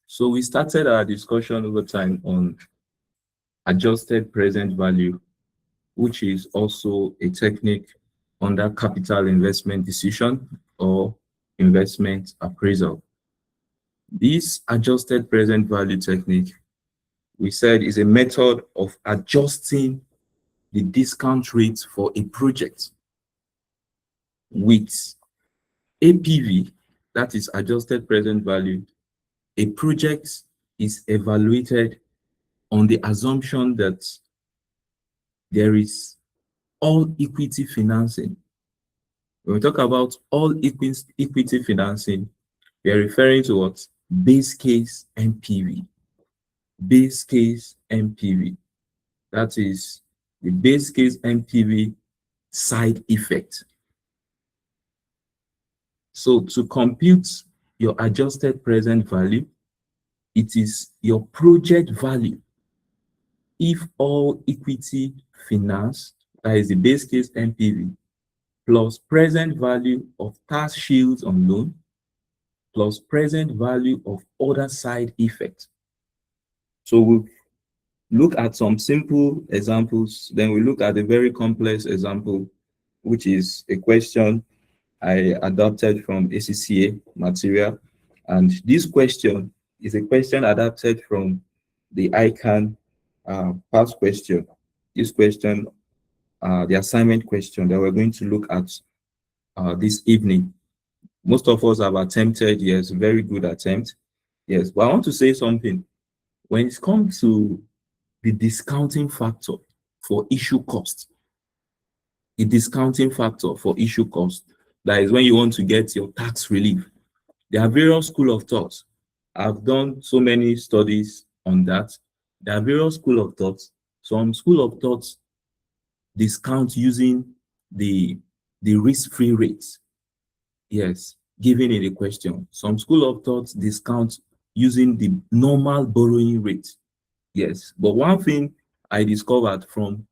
So we started our discussion over time on adjusted present value, which is also a technique under capital investment decision or investment appraisal. This adjusted present value technique, we said, is a method of adjusting the discount rate for a project with APV, that is adjusted present value. A project is evaluated on the assumption that there is all equity financing. When we talk about all equity financing, we are referring to what? Base case NPV. Base case NPV. That is the base case NPV side effect. So to compute your adjusted present value, it is your project value if all equity finance, that is the base case NPV, plus present value of tax shields on loan, plus present value of other side effects. So we'll look at some simple examples, then we look at a very complex example, which is a question I adapted from ACCA material. And this question is a question adapted from the ICANN past question. This question, the assignment question that we're going to look at this evening. Most of us have attempted, yes, very good attempt. Yes, but I want to say something. When it comes to the discounting factor for issue cost, the discounting factor for issue cost, that is when you want to get your tax relief. There are various school of thoughts. I've done so many studies on that. There are various school of thoughts. Some school of thoughts discount using the risk-free rates. Yes, given in the question. Some school of thoughts discount using the normal borrowing rate. Yes, but one thing I discovered from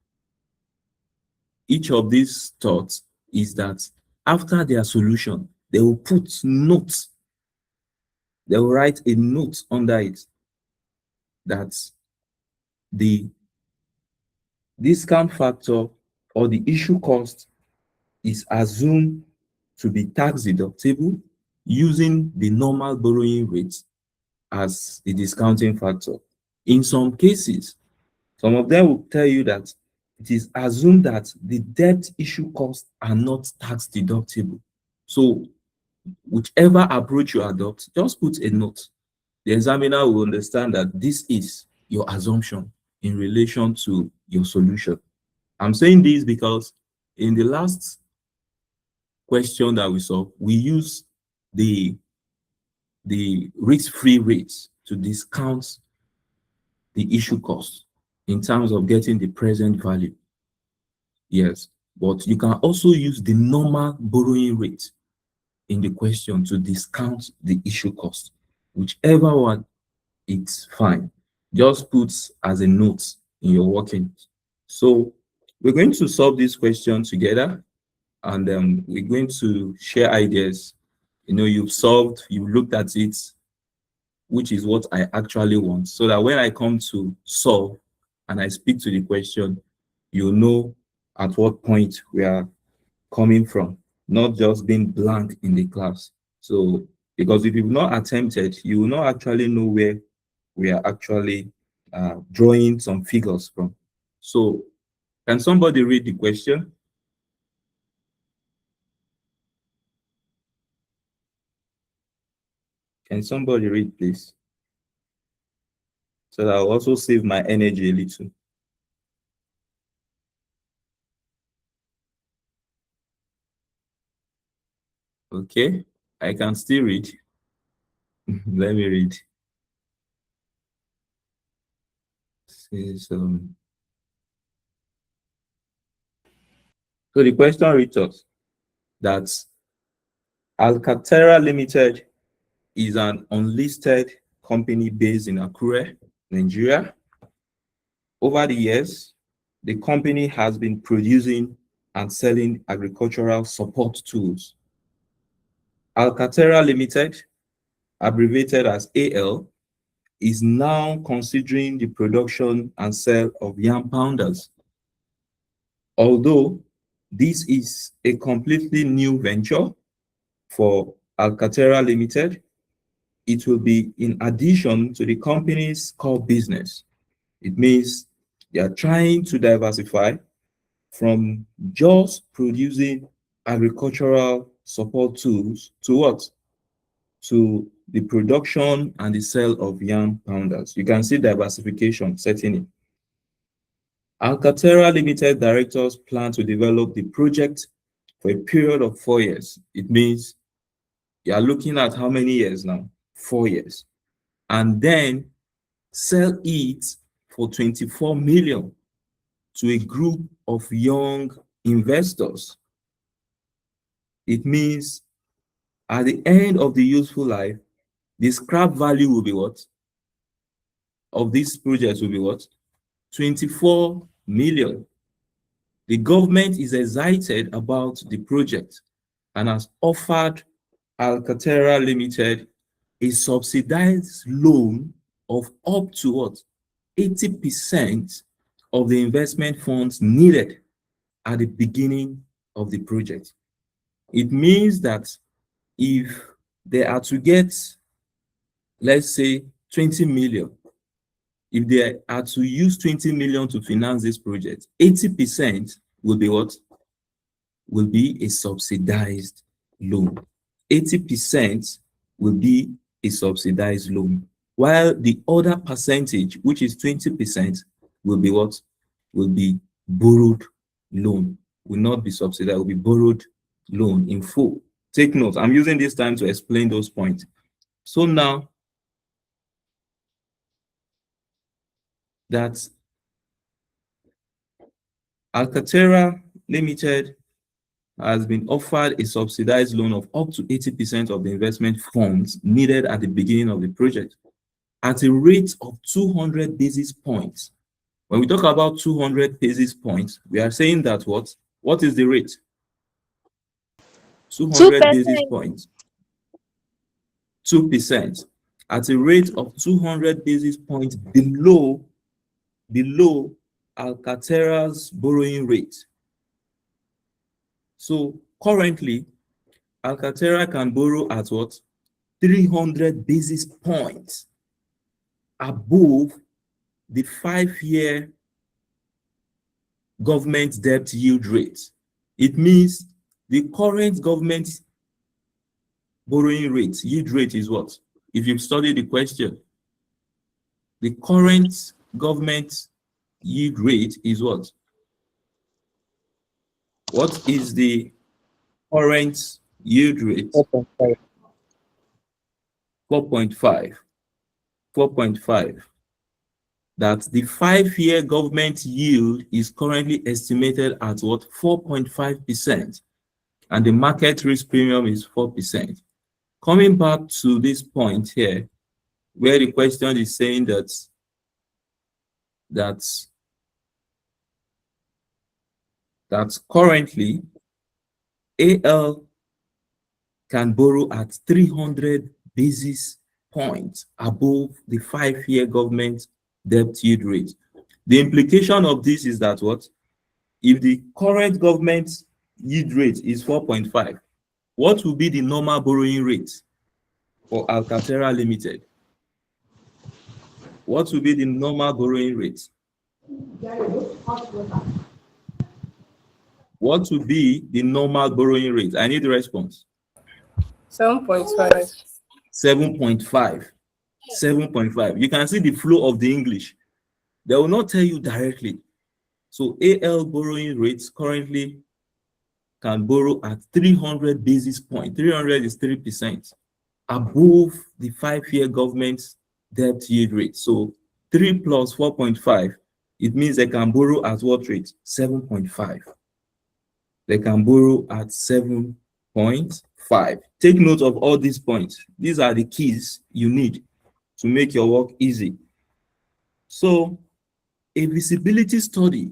each of these thoughts is that after their solution, they will put notes. They will write a note under it that the discount factor or the issue cost is assumed to be tax deductible using the normal borrowing rate as the discounting factor. In some cases, some of them will tell you that it is assumed that the debt issue costs are not tax deductible. So whichever approach you adopt, just put a note. The examiner will understand that this is your assumption in relation to your solution. I'm saying this because in the last question that we saw, we use the risk-free rates to discount the issue cost in terms of getting the present value. Yes, but you can also use the normal borrowing rate in the question to discount the issue cost. Whichever one, it's fine. Just put as a note in your working. So we're going to solve this question together, and we're going to share ideas. You know, you've looked at it, which is what I actually want, so that when I come to solve and I speak to the question, you know at what point we are coming from, not just being blank in the class. So, because if you've not attempted, you will not actually know where we are actually drawing some figures from. So, can somebody read the question? Can somebody read, please? So that I'll also save my energy a little. Okay, I can still read. Let me read. So the question reads us that Alcatera Limited is an unlisted company based in Akure, Nigeria. Over the years, the company has been producing and selling agricultural support tools. Alcatera Limited, abbreviated as AL, is now considering the production and sale of yam pounders. Although this is a completely new venture for Alcatera Limited, it will be in addition to the company's core business. It means they are trying to diversify from just producing agricultural support tools to what? To the production and the sale of yam pounders. You can see diversification setting in. Alcatera Limited directors plan to develop the project for a period of 4 years. It means you are looking at how many years now? 4 years. And then sell it for 24 million to a group of young investors. It means at the end of the useful life, the scrap value will be what? Of this project will be what? 24 million. The government is excited about the project and has offered Alcatera Limited a subsidized loan of up to what? 80% of the investment funds needed at the beginning of the project. It means that if they are to get, let's say, 20 million, if they are to use 20 million to finance this project, 80% will be what? Will be a subsidized loan. 80% will be a subsidized loan, while the other percentage, which is 20%, will be what? Will be borrowed loan. Will not be subsidized, will be borrowed loan in full. Take note, I'm using this time to explain those points. So now that Alcatera Limited has been offered a subsidized loan of up to 80% of the investment funds needed at the beginning of the project at a rate of 200 basis points. When we talk about 200 basis points, we are saying that what? What is the rate? 200 basis points. 2%. At a rate of 200 basis points below Alcatera's borrowing rate. So currently, Alcatera can borrow at what? 300 basis points above the 5-year government debt yield rate. It means the current government borrowing rate, yield rate is what? If you've studied the question, the current government yield rate is what? What is the current yield rate? 4.5. 4.5. 4.5. That the 5-year government yield is currently estimated at what? 4.5%. And the market risk premium is 4%. Coming back to this point here, where the question is saying that currently AL can borrow at 300 basis points above the 5-year government debt yield rate. The implication of this is that what? If the current government yield rate is 4.5, what will be the normal borrowing rate for Alcatera Limited? What will be the normal borrowing rate? What will be the normal borrowing rate? I need the response. 7.5. 7.5. 7.5. You can see the flow of the English. They will not tell you directly. So AL borrowing rates currently can borrow at 300 basis points. 300 is 3% above the 5-year government debt yield rate. So 3 plus 4.5, it means they can borrow at what rate? 7.5. They can borrow at 7.5. Take note of all these points. These are the keys you need to make your work easy. So a visibility study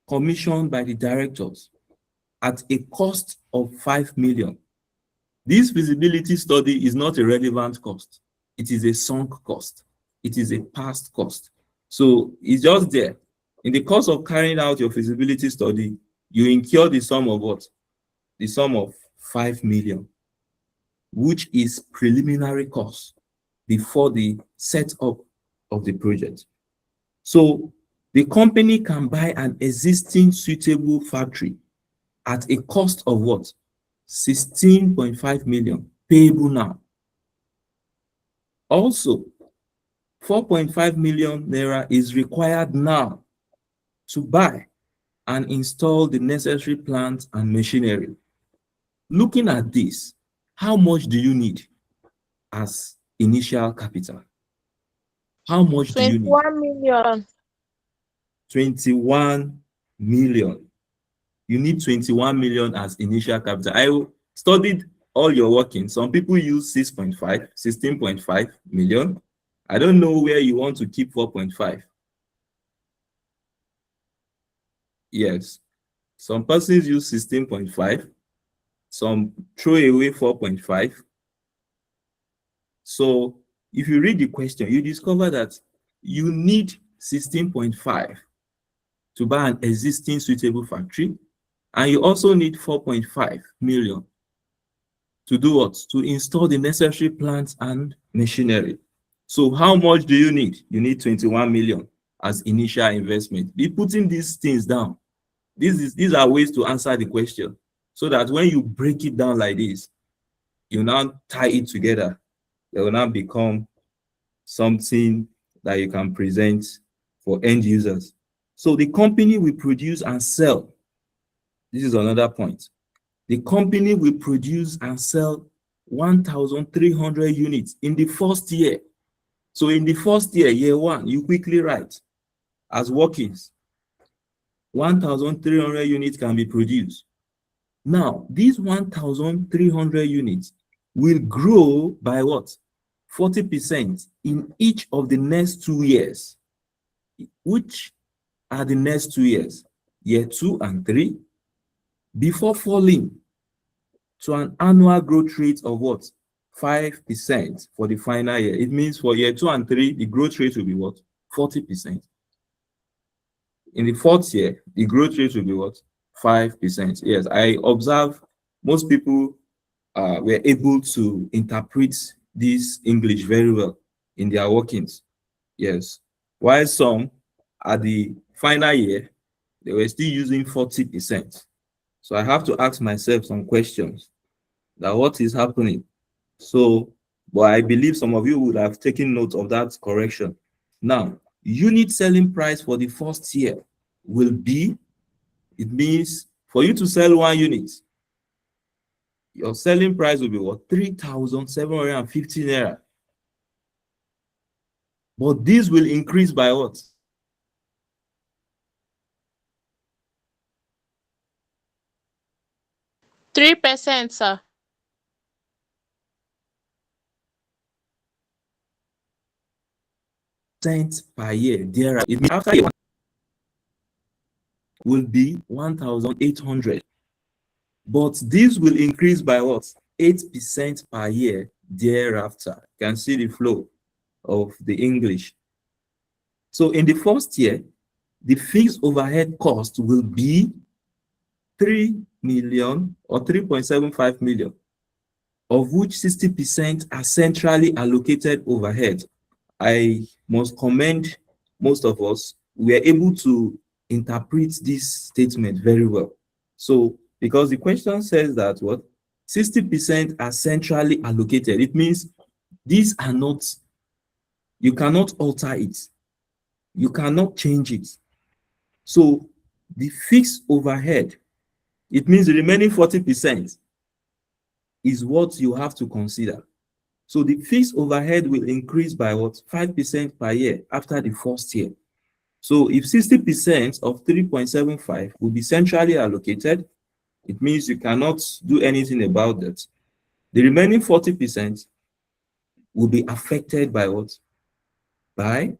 commissioned by the directors at a cost of 5 million. This feasibility study is not a relevant cost. it is a sunk cost. It is a past cost. So it's just there. In the course of carrying out your feasibility study, you incur the sum of what? The sum of 5 million, which is preliminary cost before the setup of the project. So the company can buy an existing suitable factory at a cost of what? 16.5 million, payable now. Also, 4.5 million naira is required now to buy and install the necessary plant and machinery. Looking at this, how much do you need as initial capital? How much do you need? 21 million. 21 million. You need 21 million as initial capital. I studied all your workings. Some people use 6.5, 16.5 million. I don't know where you want to keep 4.5. Yes. Some persons use 16.5. Some throw away 4.5. So if you read the question, you discover that you need 16.5 to buy an existing suitable factory, and you also need 4.5 million to do what? To install the necessary plants and machinery. So how much do you need? You need 21 million as initial investment. Be putting these things down. These are ways to answer the question, so that when you break it down like this, you now tie it together. It will now become something that you can present for end users. So the company will produce and sell. This is another point. The company will produce and sell 1,300 units in the first year. So in the first year, year one, you quickly write as workings, 1,300 units can be produced. Now, these 1,300 units will grow by what? 40% in each of the next 2 years. Which are the next 2 years? Year 2 and 3, before falling to an annual growth rate of what? 5% for the final year. It means for year 2 and 3, the growth rate will be what? 40%. In the fourth year, the growth rate will be what? 5%. Yes, I observe most people were able to interpret this English very well in their workings. Yes. While some at the final year, they were still using 40%. So I have to ask myself some questions. That what is happening? So, but I believe some of you would have taken note of that correction. Now, unit selling price for the first year will be, it means for you to sell 1 unit, your selling price will be what? 3,750 naira. But this will increase by what? 3%, sir. Cents per year. There, it means after year one will be 1,800. But this will increase by what? 8% per year thereafter. You can see the flow of the English. So in the first year, the fixed overhead cost will be 3 million or 3.75 million, of which 60% are centrally allocated overhead. I must commend most of us. We are able to interpret this statement very well. So, because the question says that what? 60% are centrally allocated. It means these are not, you cannot alter it. You cannot change it. So the fixed overhead, it means the remaining 40% is what you have to consider. So the fixed overhead will increase by what? 5% per year after the first year. So if 60% of 3.75 will be centrally allocated, it means you cannot do anything about that. The remaining 40% will be affected by what? By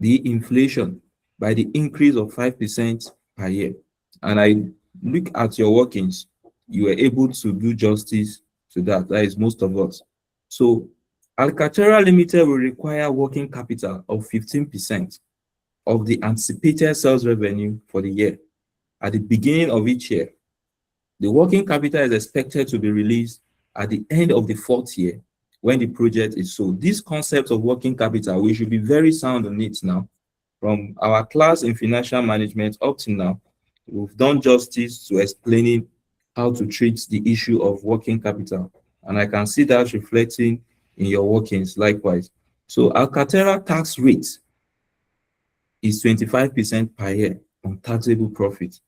the inflation, by the increase of 5% per year. And I look at your workings, you were able to do justice to that. That is most of us. So Alcatera Limited will require working capital of 15% of the anticipated sales revenue for the year. At the beginning of each year, the working capital is expected to be released at the end of the 4th year when the project is sold. This concept of working capital, we should be very sound on it now. From our class in financial management up to now, we've done justice to explaining how to treat the issue of working capital. And I can see that reflecting in your workings likewise. So Alcatera tax rate is 25% per year on taxable profit.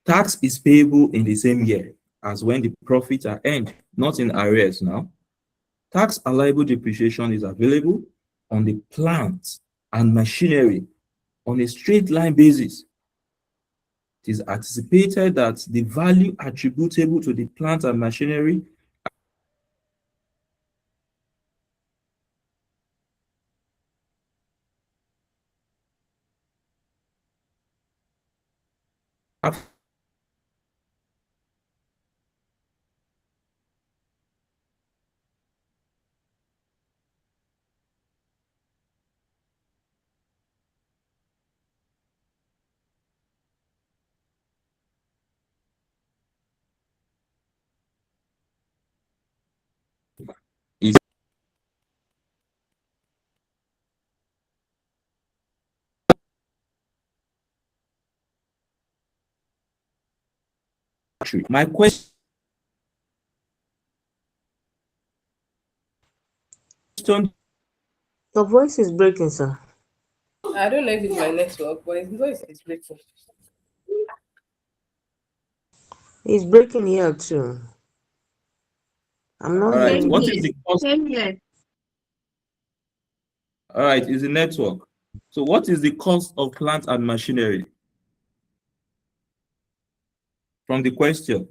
Tax is payable in the same year as when the profits are earned, not in arrears now. Tax allowable depreciation is available on the plant and machinery on a straight line basis. It is anticipated that the value attributable to the plant and machinery is true. My question Your voice is breaking, sir. I don't know if it's my network, but his voice is breaking. It's breaking here too. I'm not all right. hearing What you. is the cost? All right, is the network. So what is the cost of plant and machinery? From the question.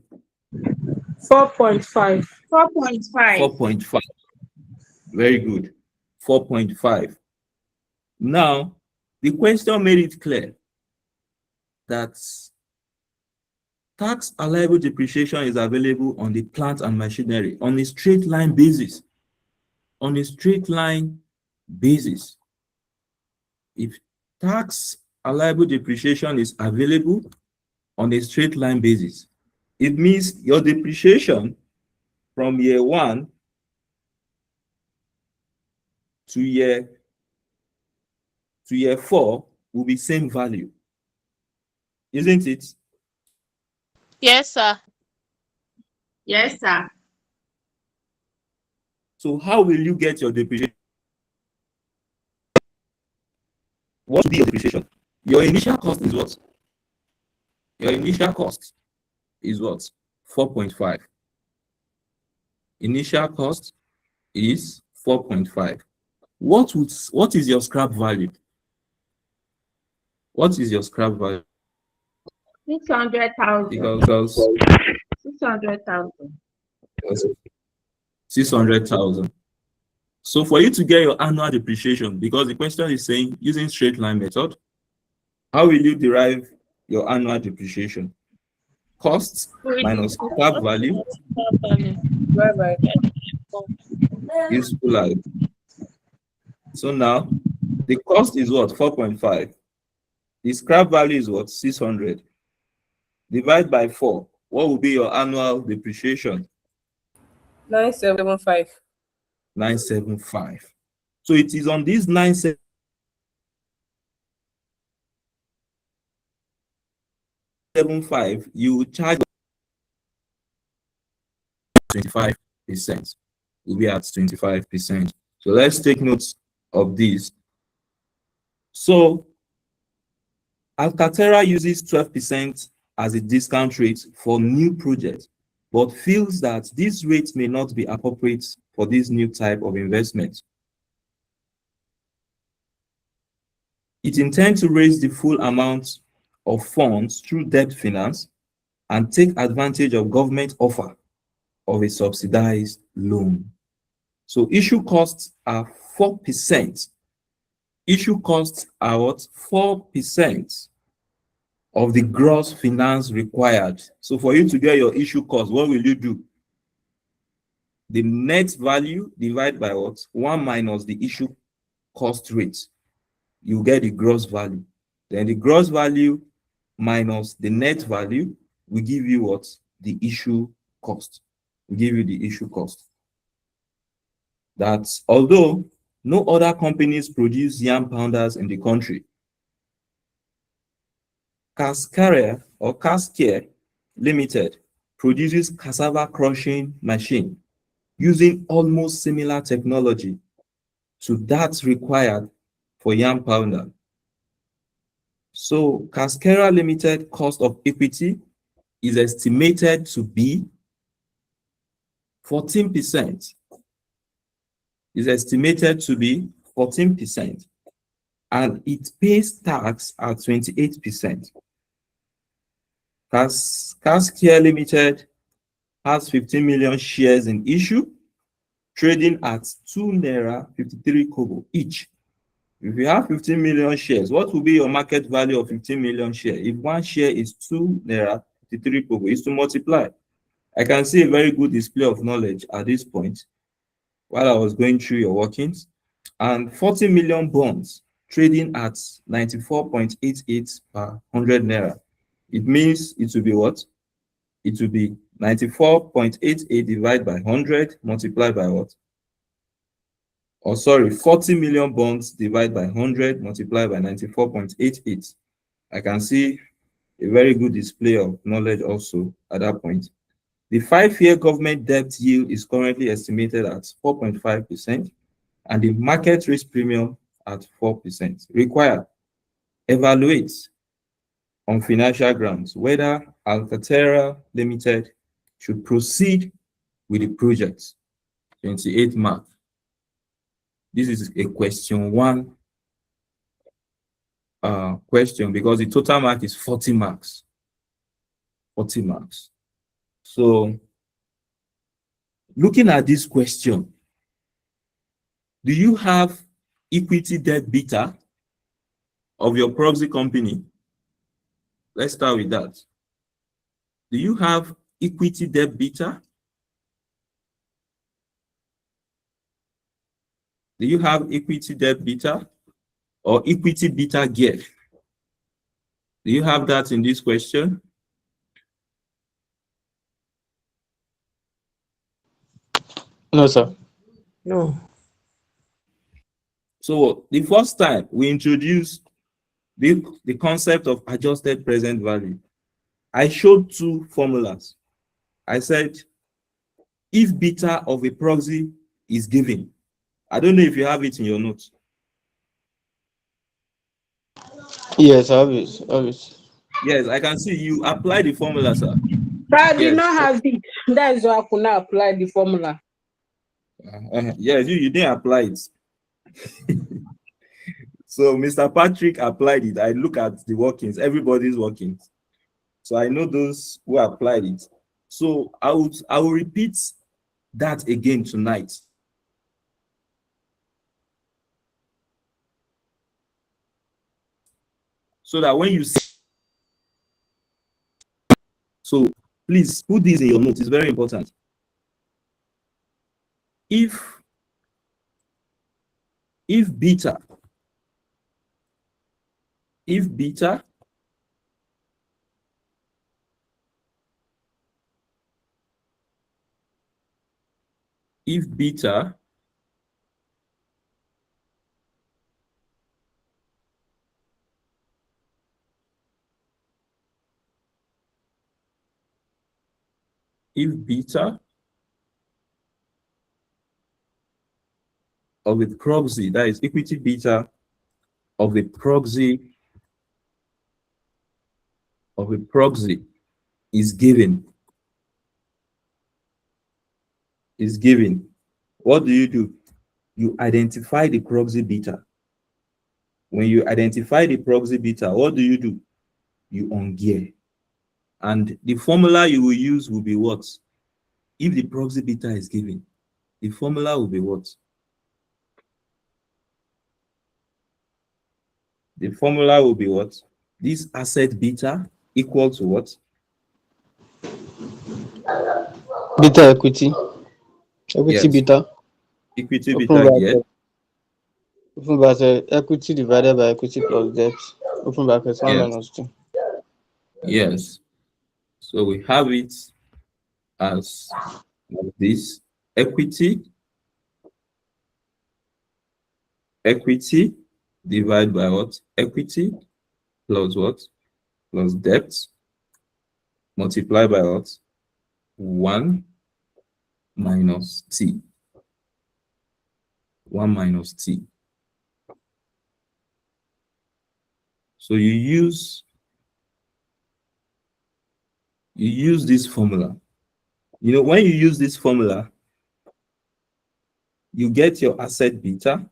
4.5. 4.5. 4.5. Very good. 4.5. Now, the question made it clear that tax allowable depreciation is available on the plant and machinery on a straight line basis. On a straight line basis. If tax allowable depreciation is available on a straight line basis, it means your depreciation from year 1 to year 4 will be same value, isn't it? Yes, sir. Yes, sir. So how will you get your depreciation? What will be your depreciation? Your initial cost is what? Your initial cost is what? 4.5. Initial cost is 4.5. What is your scrap value? What is your scrap value? 600,000. Because 600,000. 600,000. So for you to get your annual depreciation, because the question is saying using straight line method, how will you derive your annual depreciation? Costs minus scrap value Bye-bye. useful life. So now the cost is what? 4.5. The scrap value is what? 600. Divide by 4. What will be your annual depreciation? 975. 975. So it is on this 975 you will charge 25%. Will be at 25%. So let's take notes of this. So Alcatera uses 12% as a discount rate for new projects, but feels that this rate may not be appropriate for this new type of investment. It intends to raise the full amount of funds through debt finance and take advantage of government offer of a subsidized loan. So issue costs are 4%. Issue costs are what? 4% of the gross finance required. So for you to get your issue cost, what will you do? the net value divided by what? 1 minus the issue cost rate. You get the gross value. Then the gross value minus the net value will give you what? The issue cost. Will give you the issue cost. That although no other companies produce yam pounders in the country, Cascare or Cascare Limited produces cassava crushing machine using almost similar technology to that required for yam pounder. So Cascare Limited cost of equity is estimated to be 14%. Is estimated to be 14%, and it pays tax at 28%. Cascare Limited has 15 million shares in issue, trading at 2 naira 53 kobo each. If you have 15 million shares, what will be your market value of 15 million shares? If one share is 2 naira 53 kobo, is to multiply. I can see a very good display of knowledge at this point while I was going through your workings, and 40 million bonds trading at 94.88 per 100 naira. It means it will be what? It will be 94.88 divided by 100 multiplied by what? Or sorry, 40 million bonds divided by 100 multiplied by 94.88. I can see a very good display of knowledge also at that point. The 5-year government debt yield is currently estimated at 4.5%, and the market risk premium at 4%. Required: evaluate on financial grounds whether Alcatera Limited should proceed with the project. 28 mark. This is a question 1 question, because the total mark is 40 marks. 40 marks. So, looking at this question, do you have equity debt beta of your proxy company? Let's start with that. Do you have equity debt beta? Do you have equity debt beta or equity beta gear? Do you have that in this question? No, sir. No. So the first time we introduced the concept of adjusted present value, I showed 2 formulas. I said, if beta of a proxy is given, I don't know if you have it in your notes. Yes, I have it. Yes, I can see you apply the formula, sir. I did Yes. not have it. That is why I could not apply the formula. Yes, you didn't apply it. So Mr. Patrick applied it. I look at the workings, everybody's workings. So I know those who applied it. So I will repeat that again tonight. So that when you see, so please put this in your notes, it's very important. If beta of a proxy, that is equity beta of a proxy is given, what do? You identify the proxy beta. When you identify the proxy beta, what do? You ungear. And the formula you will use will be what? If the proxy beta is given, the formula will be what? The formula will be what? This asset beta equal to what? Beta equity. Equity Yes. beta. Equity Open beta bracket. geared. Open bracket. Equity divided by equity plus debt. Open bracket. 1 Yes. minus 2. Yes. So we have it as this equity divided by what? Equity plus what? Plus debt multiplied by what? 1 minus t. 1 minus t. So you use this formula. You know, when you use this formula, you get your asset beta.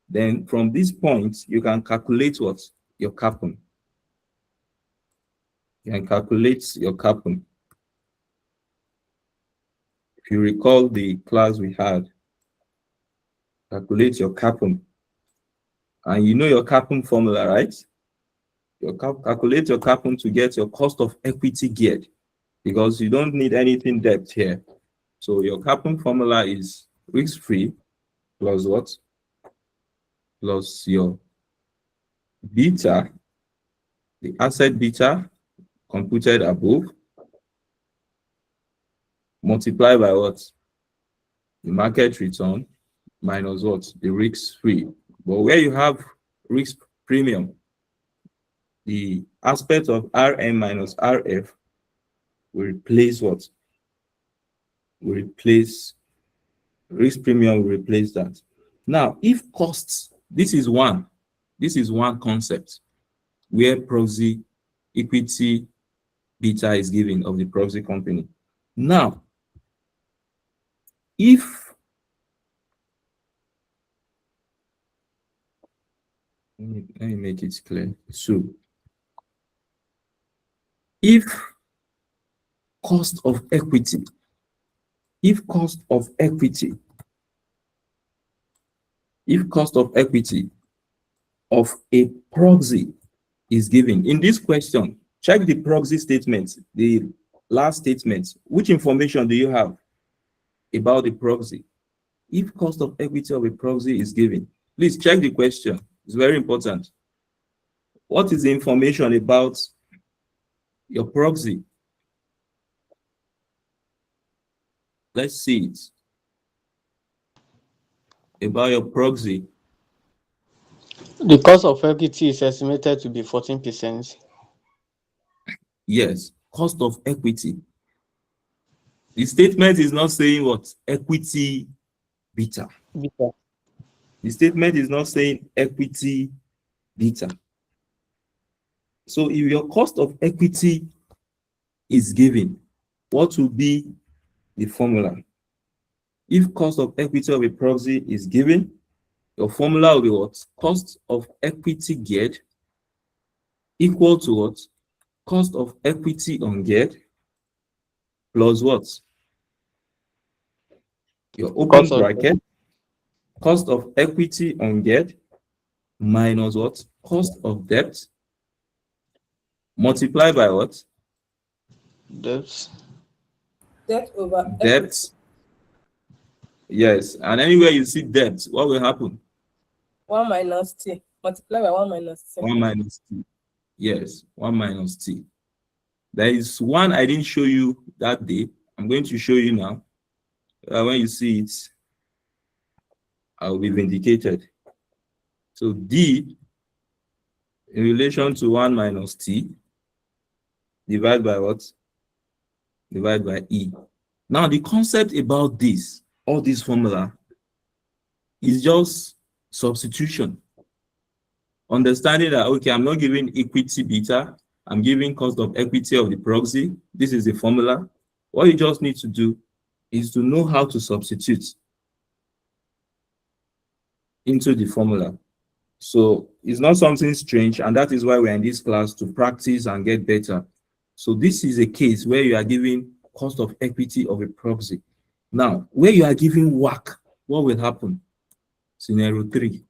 Then from this point, you can calculate what? Your CAPM. You can calculate your CAPM. If you recall the class we had, calculate your CAPM. And you know your CAPM formula, right? You calculate your CAPM to get your cost of equity geared, because you don't need anything debt here. So your CAPM formula is risk-free plus what? Plus your beta, the asset beta computed above, multiplied by what? The market return minus what? The risk-free. But where you have risk premium, the aspect of RM minus RF will replace what? Will replace risk premium, will replace that. Now, if costs, this is one concept where proxy equity beta is given of the proxy company. Now, if let me make it clear. So if cost of equity of a proxy is given in this question, check the proxy statement, the last statement. Which information do you have about the proxy? If cost of equity of a proxy is given, please check the question. It's very important. What is the information about your proxy? Let's see it. About your proxy. The cost of equity is estimated to be 14%. Yes, cost of equity. The statement is not saying what? Equity beta. Beta. The statement is not saying equity beta. So if your cost of equity is given, what will be the formula? If cost of equity of a proxy is given, your formula will be what? Cost of equity geared equal to what? Cost of equity ungeared plus what? Your open bracket, cost of equity ungeared minus what? Cost of debt multiplied by what? Debt. Debt over Debt. Yes, and anywhere you see debt, what will happen? 1 minus t. Multiply by 1 minus t. 1 minus t. Yes, 1 minus t. There is one I didn't show you that day. I'm going to show you now. When you see it, I will be vindicated. So D in relation to 1 minus t divided by what? Divided by E. Now the concept about this, all this formula, is just substitution. Understanding that, okay, I'm not giving equity beta, I'm giving cost of equity of the proxy. This is the formula. What you just need to do is to know how to substitute into the formula. So it's not something strange, and that is why we're in this class, to practice and get better. So this is a case where you are giving cost of equity of a proxy. Now, where you are giving WACC, what will happen? Scenario 3.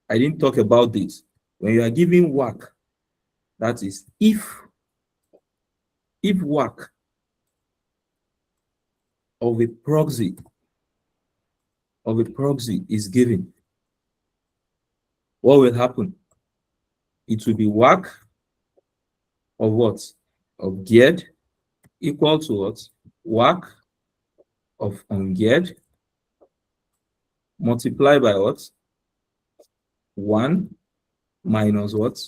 I didn't talk about this. When you are giving WACC, that is, if WACC of a proxy is given, what will happen? It will be WACC of what? Of geared equal to what? WACC of ungeared multiplied by what? 1 minus what?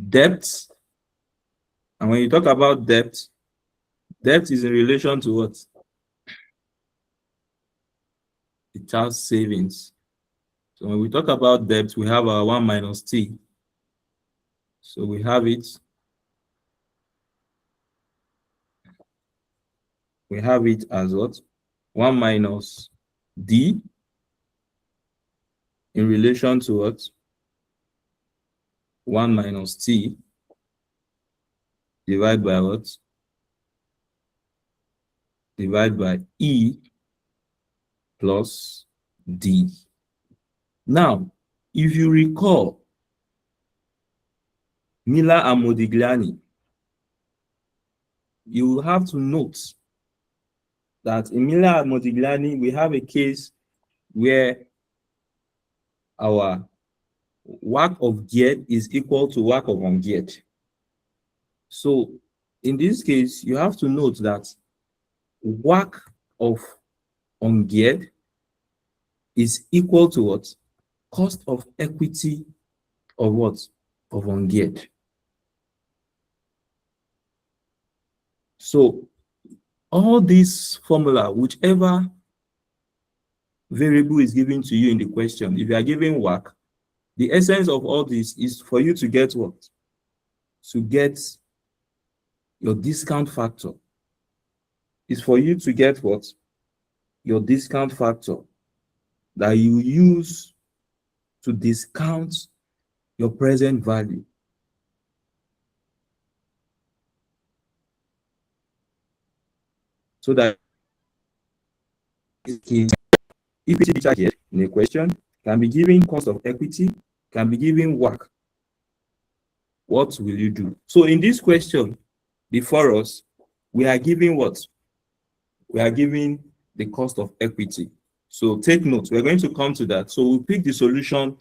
Debt. And when you talk about debt is in relation to what? The child's savings. So when we talk about debt, we have our 1 minus t. So we have it. We have it as what? 1 minus d in relation to what? 1 minus t divided by what? Divided by E plus D. Now, if you recall, Miller and Modigliani, you will have to note that in Miller and Modigliani, we have a case where our WACC of geared is equal to WACC of ungeared. So in this case, you have to note that WACC of ungeared is equal to what? Cost of equity of what? Of ungeared. So all these formula, whichever variable is given to you in the question, if you are given WACC, the essence of all this is for you to get what? To get your discount factor. Is for you to get what? Your discount factor that you use to discount your present value. So that equity feature here in a question can be given cost of equity, can be given WACC. What will you do? So in this question before us, we are giving what? We are giving the cost of equity. So take note, we're going to come to that. So we'll pick the solution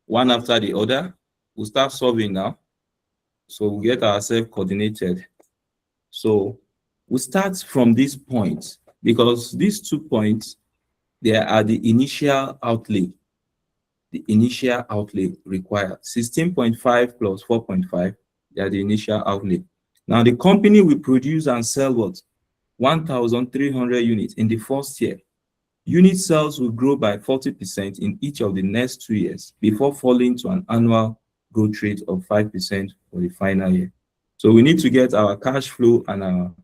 one after the other. We'll start solving now. So we'll get ourselves coordinated. So we'll start from this point because these 2 points, they are the initial outlay. The initial outlay required. 16.5 plus 4.5, they are the initial outlay. Now the company will produce and sell what? 1,300 units in the first year. Unit sales will grow by 40% in each of the next 2 years before falling to an annual growth rate of 5% for the final year. So we need to get our cash flow and our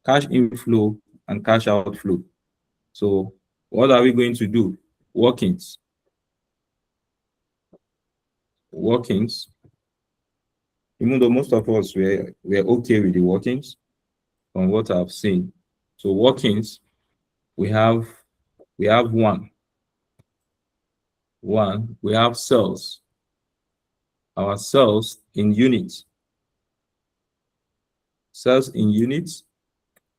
cash inflow and cash outflow. So what are we going to do? Workings. Workings. Even though most of us we're okay with the workings from what I've seen. So workings, we have one. We have sales. Our sales in units. Sales in units.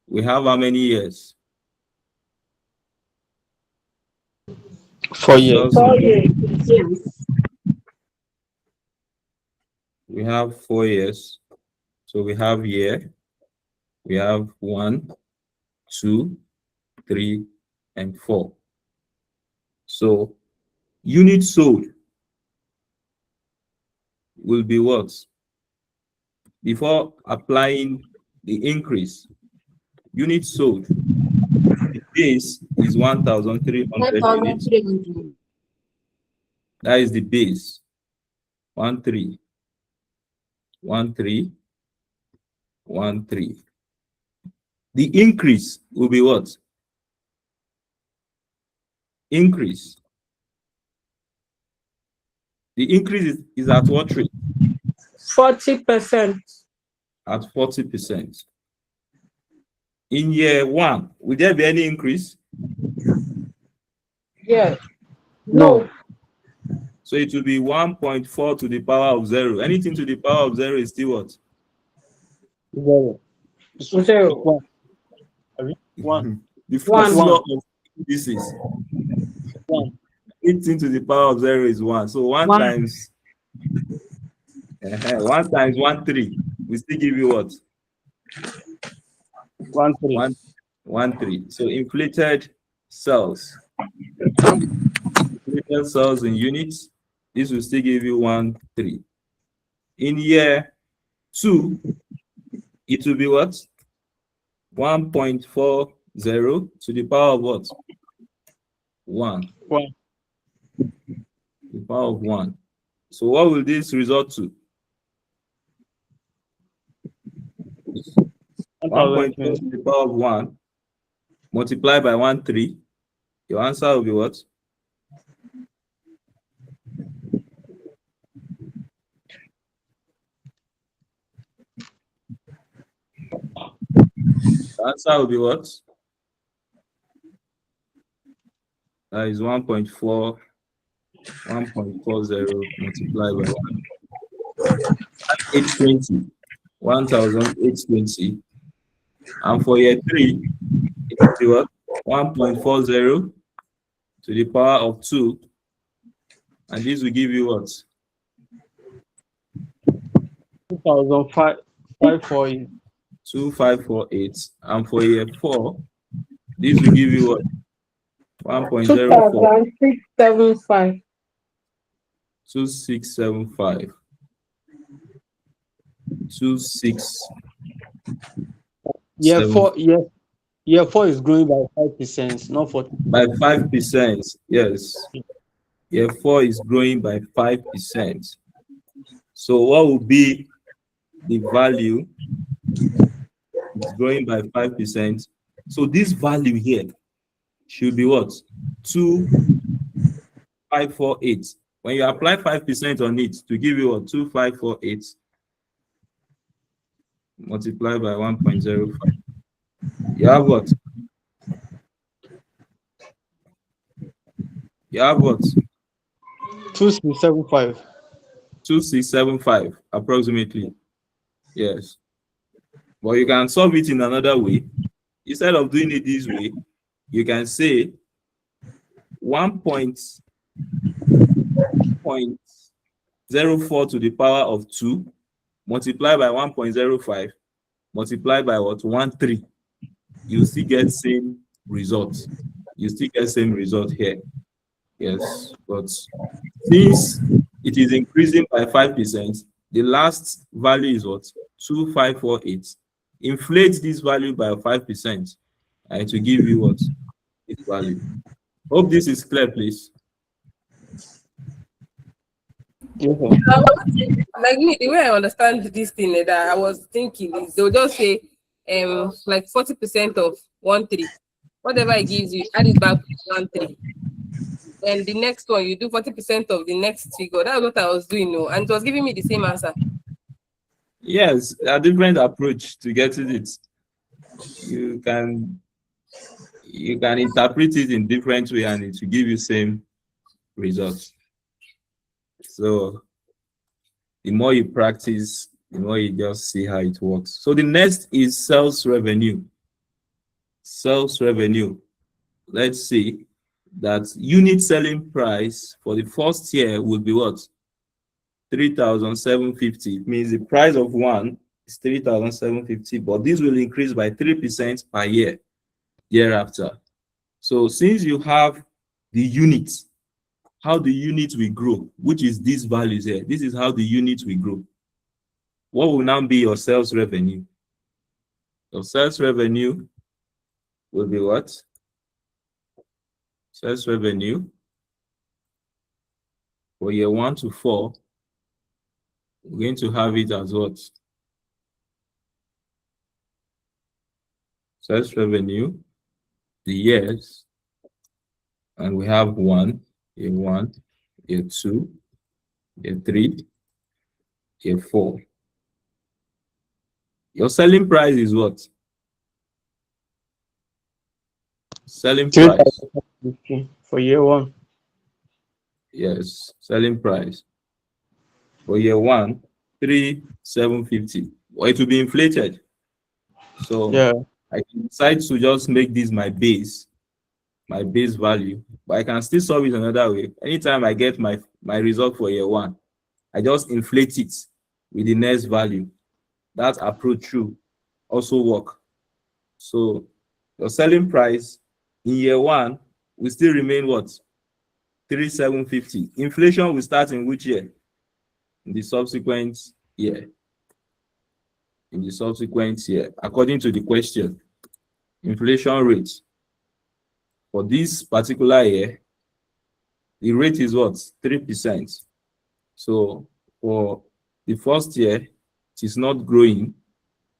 We have how many years? 4 years. 4 years. Yes. We have 4 years. So we have year. We have 1, 2, 3, and 4. So units sold will be what? Before applying the increase, units sold, the base is 1,300 units. 1,300. That is the base. 1, 3. 1, 3. 1, 3. The increase will be what? Increase. The increase is at what rate? 40%. At 40%. In year 1, will there be any increase? Yeah. No. So it will be 1.4 to the power of 0. Anything to the power of 0 is still what? 0. 0. 1. The first One. law of indices, 1. 18 to the power of 0 is 1. So 1 One. times 1 times 1, 3. We still give you what? 1, 3. 1, 3. So inflated cells. Inflated cells in units. This will still give you 1, 3. In year 2, it will be what? 1.40 to the power of what? 1. 1. The power of 1. So what will this result to? 1.4 to the power of 1 multiplied by 1, 3. Your answer will be what? The answer will be what? That is 1.40 multiplied by 1. 820. 1,820. And for year 3, it will be what? 1.40 to the power of 2. And this will give you what? 2,548. 2548. And for year 4, this will give you what? 1.04. 2,675. 2675. 26. Year Seven. 4, year 4 is growing by 5%, not 40. By 5%. Yes. Year 4 is growing by 5%. So what will be the value? It's growing by 5%. So this value here should be what? 2,548. When you apply 5% on it to give you what? 2,548 multiplied by 1.05. You have what? You have what? 2675. 2675 approximately. Yes. But you can solve it in another way. Instead of doing it this way, you can say 1.04 to the power of 2 multiplied by 1.05 multiplied by what? 1.3. You still get same result. You still get same result here. Yes, but since it is increasing by 5%, the last value is what? 2,548. Inflate this value by 5%, and it will give you what? Its value. Hope this is clear, please. Yes, sir. Like me, the way I understand this thing that I was thinking is they'll just say like 40% of 1.3. Whatever it gives you, add it back to 1.3. And the next one, you do 40% of the next figure. That's what I was doing, no, and it was giving me the same answer. Yes, a different approach to getting it. You can interpret it in different way, and it will give you same results. So the more you practice, the more you just see how it works. So the next is sales revenue. Sales revenue. Let's see that unit selling price for the first year will be what? 3,750. It means the price of one is 3,750, but this will increase by 3% per year thereafter. So since you have the units, how the unit will grow, which is these values here. This is how the unit will grow. What will now be your sales revenue? Your sales revenue will be what? Sales revenue for year 1 to 4, we're going to have it as what? Sales revenue, the years, and we have year 1, year 2, year 3, year 4. Your selling price is what? Selling price. 3,550 for year 1. Yes, selling price. For year 1, 3,750. Well, it will be inflated. So Yeah. I can decide to just make this my base value, but I can still solve it another way. Anytime I get my result for year one, I just inflate it with the next value. That approach too also work. So your selling price in year one will still remain what? 3,750. Inflation will start in which year? In the subsequent year. In the subsequent year, according to the question, inflation rate for this particular year, the rate is what? 3%. So for the first year, it is not growing.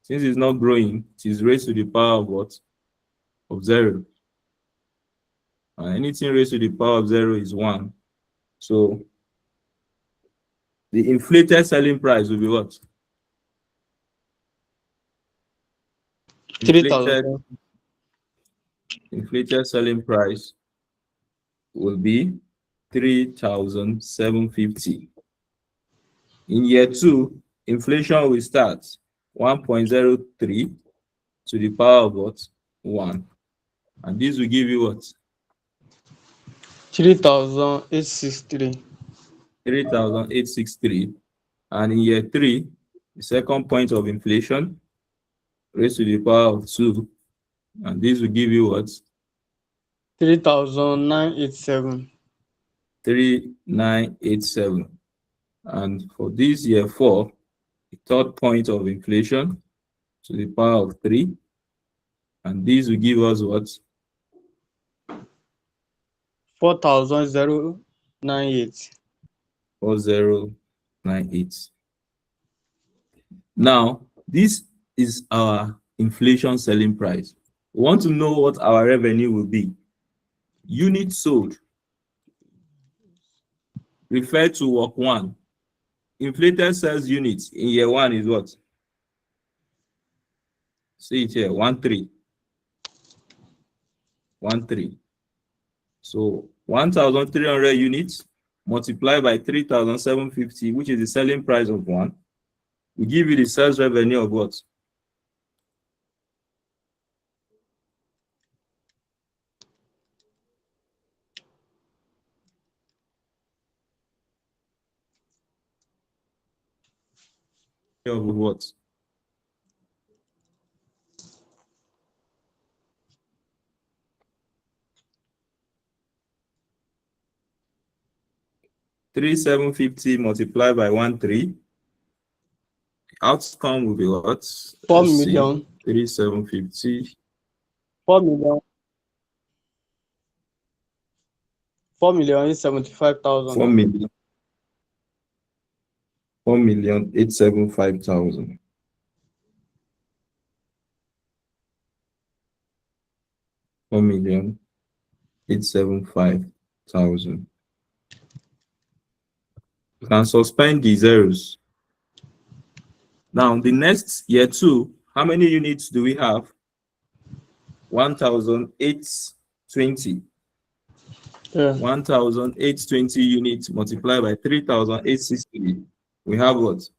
Since it's not growing, it is raised to the power of what? Of 0. Anything raised to the power of 0 is 1. So the inflated selling price will be what? 3,000. Inflated selling price will be 3,750. In year two, inflation will start 1.03 to the power of what? 1. And this will give you what? 3,863. 3,863. And in year three, the second point of inflation raised to the power of 2. And this will give you what? 3,987. 3,987. And for this year 4, the third point of inflation to the power of 3. And this will give us what? 4,098. 4098. Now, this is our inflation selling price. We want to know what our revenue will be. Units sold. Refer to work 1. Inflated sales units in year 1 is what? See it here, 13. 13. So 1,300 units multiplied by 3,750, which is the selling price of 1, will give you the sales revenue of what? Of what? $3,750 multiplied by 13. Outcome will be what? 4 million. 3,750. 4 million. 4,875,000. 4 million. 4,875,000. 4,875,000. You can suspend the zeros. Now, the next year 2, how many units do we have? 1,820. Yeah. 1,820 units multiplied by 3,860. We have what?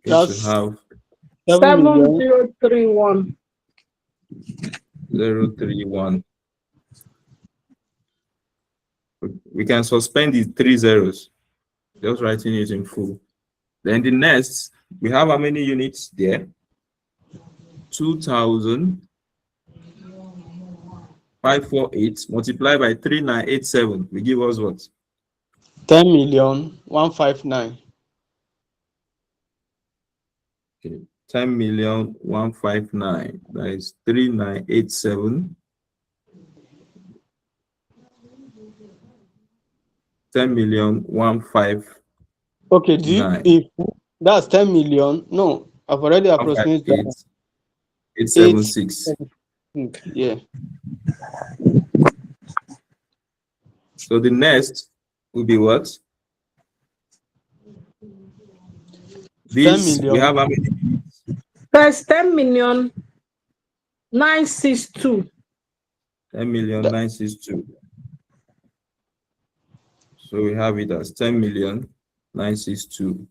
We That's should have 7031. 031. We can suspend the 3 zeros, just writing it in full. Then the next, we have how many units there? 2,548 multiplied by 3,987 will give us what? 10,159,000. Okay. 10,159,000. That is 3,987. 10,159,000. Okay, if that's 10 million, no, I've already approximated that. 876. Yeah. So the next will be what? This, 10 million. we have how many? That's 10,962. 10,962. So we have it as 10,962.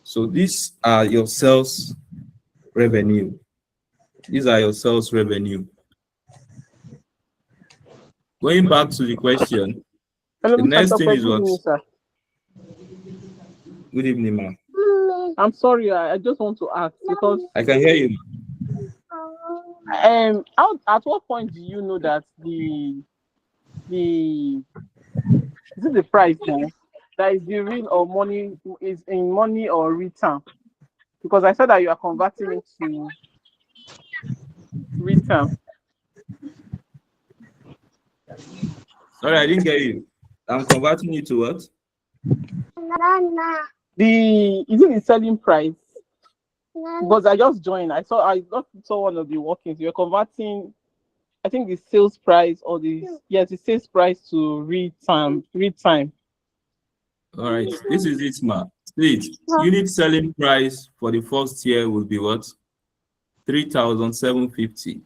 So these are your sales revenue. These are your sales revenue. Going back to the question, Hello, the Mr. next thing Tokwe, is good what? evening, sir. Good evening, ma'am. I'm sorry, I just want to ask because I can hear you. at what point do you know that the is it the price now that is the real or money is in money or return? Because I said that you are converting it to return. Sorry, I didn't get you. I'm converting it to what? Is it the selling price? Because I just joined. I just saw one of the workings. You're converting, I think, the sales price or the sales price to read time. All right, this is it, ma'am. Unit selling price for the first year will be what? 3,750.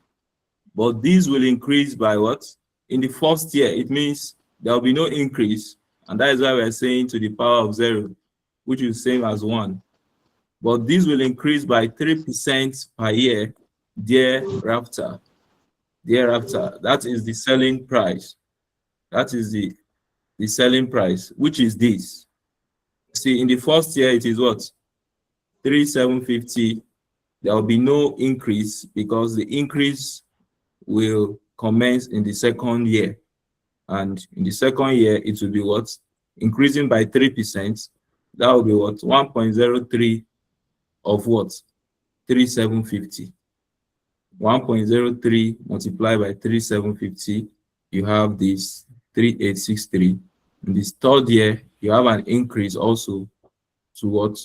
But these will increase by what? In the first year, it means there will be no increase. And that is why we're saying to the power of 0, which is same as 1. But these will increase by 3% per year thereafter. That is the selling price. That is the selling price, which is this. See, in the first year, it is what? 3,750. There will be no increase because the increase will commence in the second year. And in the second year, it will be what? Increasing by 3%. That will be what? 1.03 of what? 3,750. 1.03 multiplied by 3,750, you have this 3,863. In this third year, you have an increase also to what?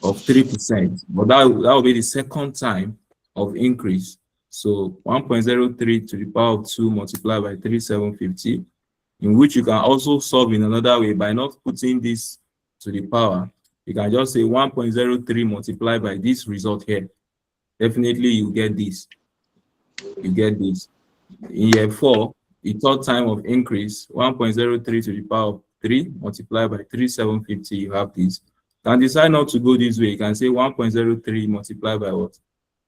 Of 3%. But that will be the second time of increase. So 1.03 to the power of 2 multiplied by 3,750, in which you can also solve in another way by not putting this to the power. You can just say 1.03 multiplied by this result here. Definitely you get this. You get this. In year 4, the third time of increase, 1.03 to the power of 3 multiplied by 3,750, you have this. You can decide not to go this way. You can say 1.03 multiplied by what?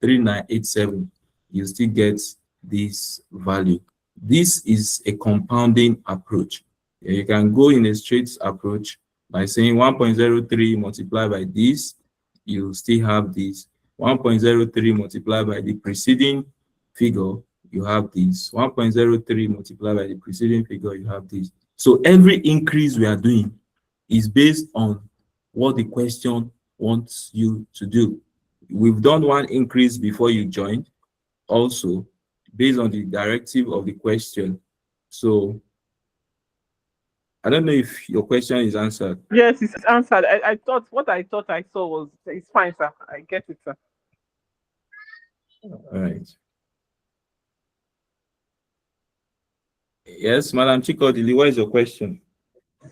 3,987. You still get this value. This is a compounding approach. You can go in a straight approach by saying 1.03 multiplied by this, you still have this. 1.03 multiplied by the preceding figure, you have this. 1.03 multiplied by the preceding figure, you have this. So every increase we are doing is based on what the question wants you to do. We've done one increase before you joined, also based on the directive of the question. So I don't know if your question is answered. Yes, it's answered. I thought I saw was it's fine, sir. I get it, sir. All right. Yes, Madam Chikodili, what is your question?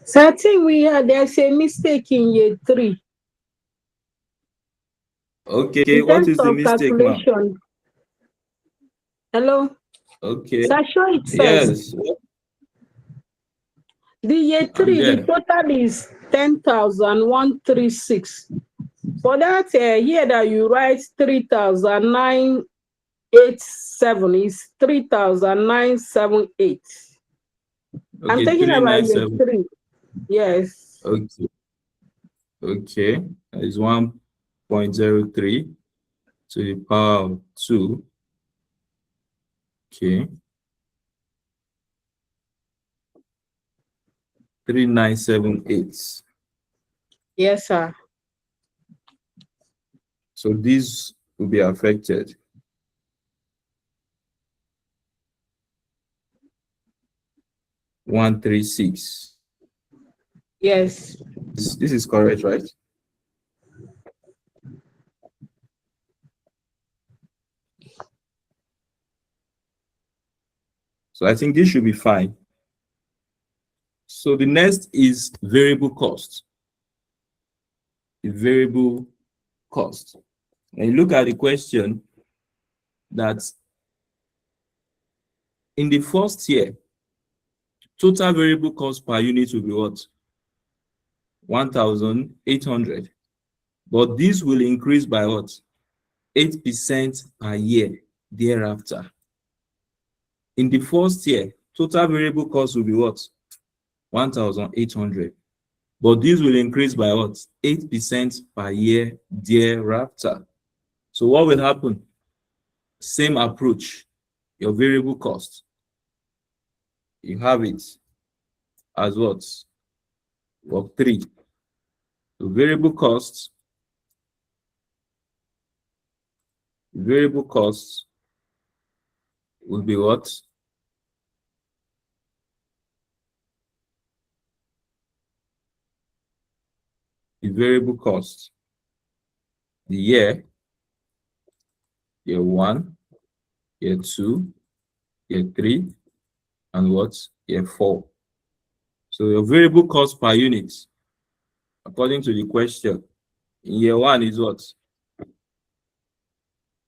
So I think there's a mistake in year 3. Okay, In what terms is the of mistake, ma'am? calculation. Hello? Okay. So I show it first. Yes. The year 3, the total is 10,136. For that here that you write 3,987 is 3,978. I'm Okay, taking about year 397. 3. Yes. Okay. Okay. That is 1.03 to the power of 2. Okay. 3,978. Yes, sir. So these will be affected. $136. Yes. This is correct, right? So I think this should be fine. So the next is variable cost. The variable cost. And you look at the question that in the first year, total variable cost per unit will be what? 1,800. But this will increase by what? 8% per year thereafter. In the first year, total variable cost will be what? 1,800. But this will increase by what? 8% per year thereafter. So what will happen? Same approach. Your variable cost, you have it as what? Of 3. So variable costs will be what? The variable cost, the year 1, year 2, year 3, and what? Year 4. So your variable cost per unit, according to the question, in year 1 is what?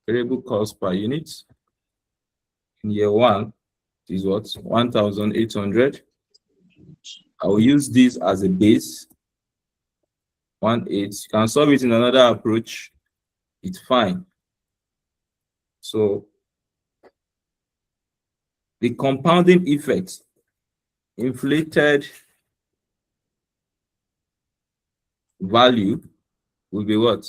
Variable cost per unit in year 1 is what? 1,800. I will use this as a base. 1,800. You can solve it in another approach. It's fine. So the compounding effect, inflated value will be what?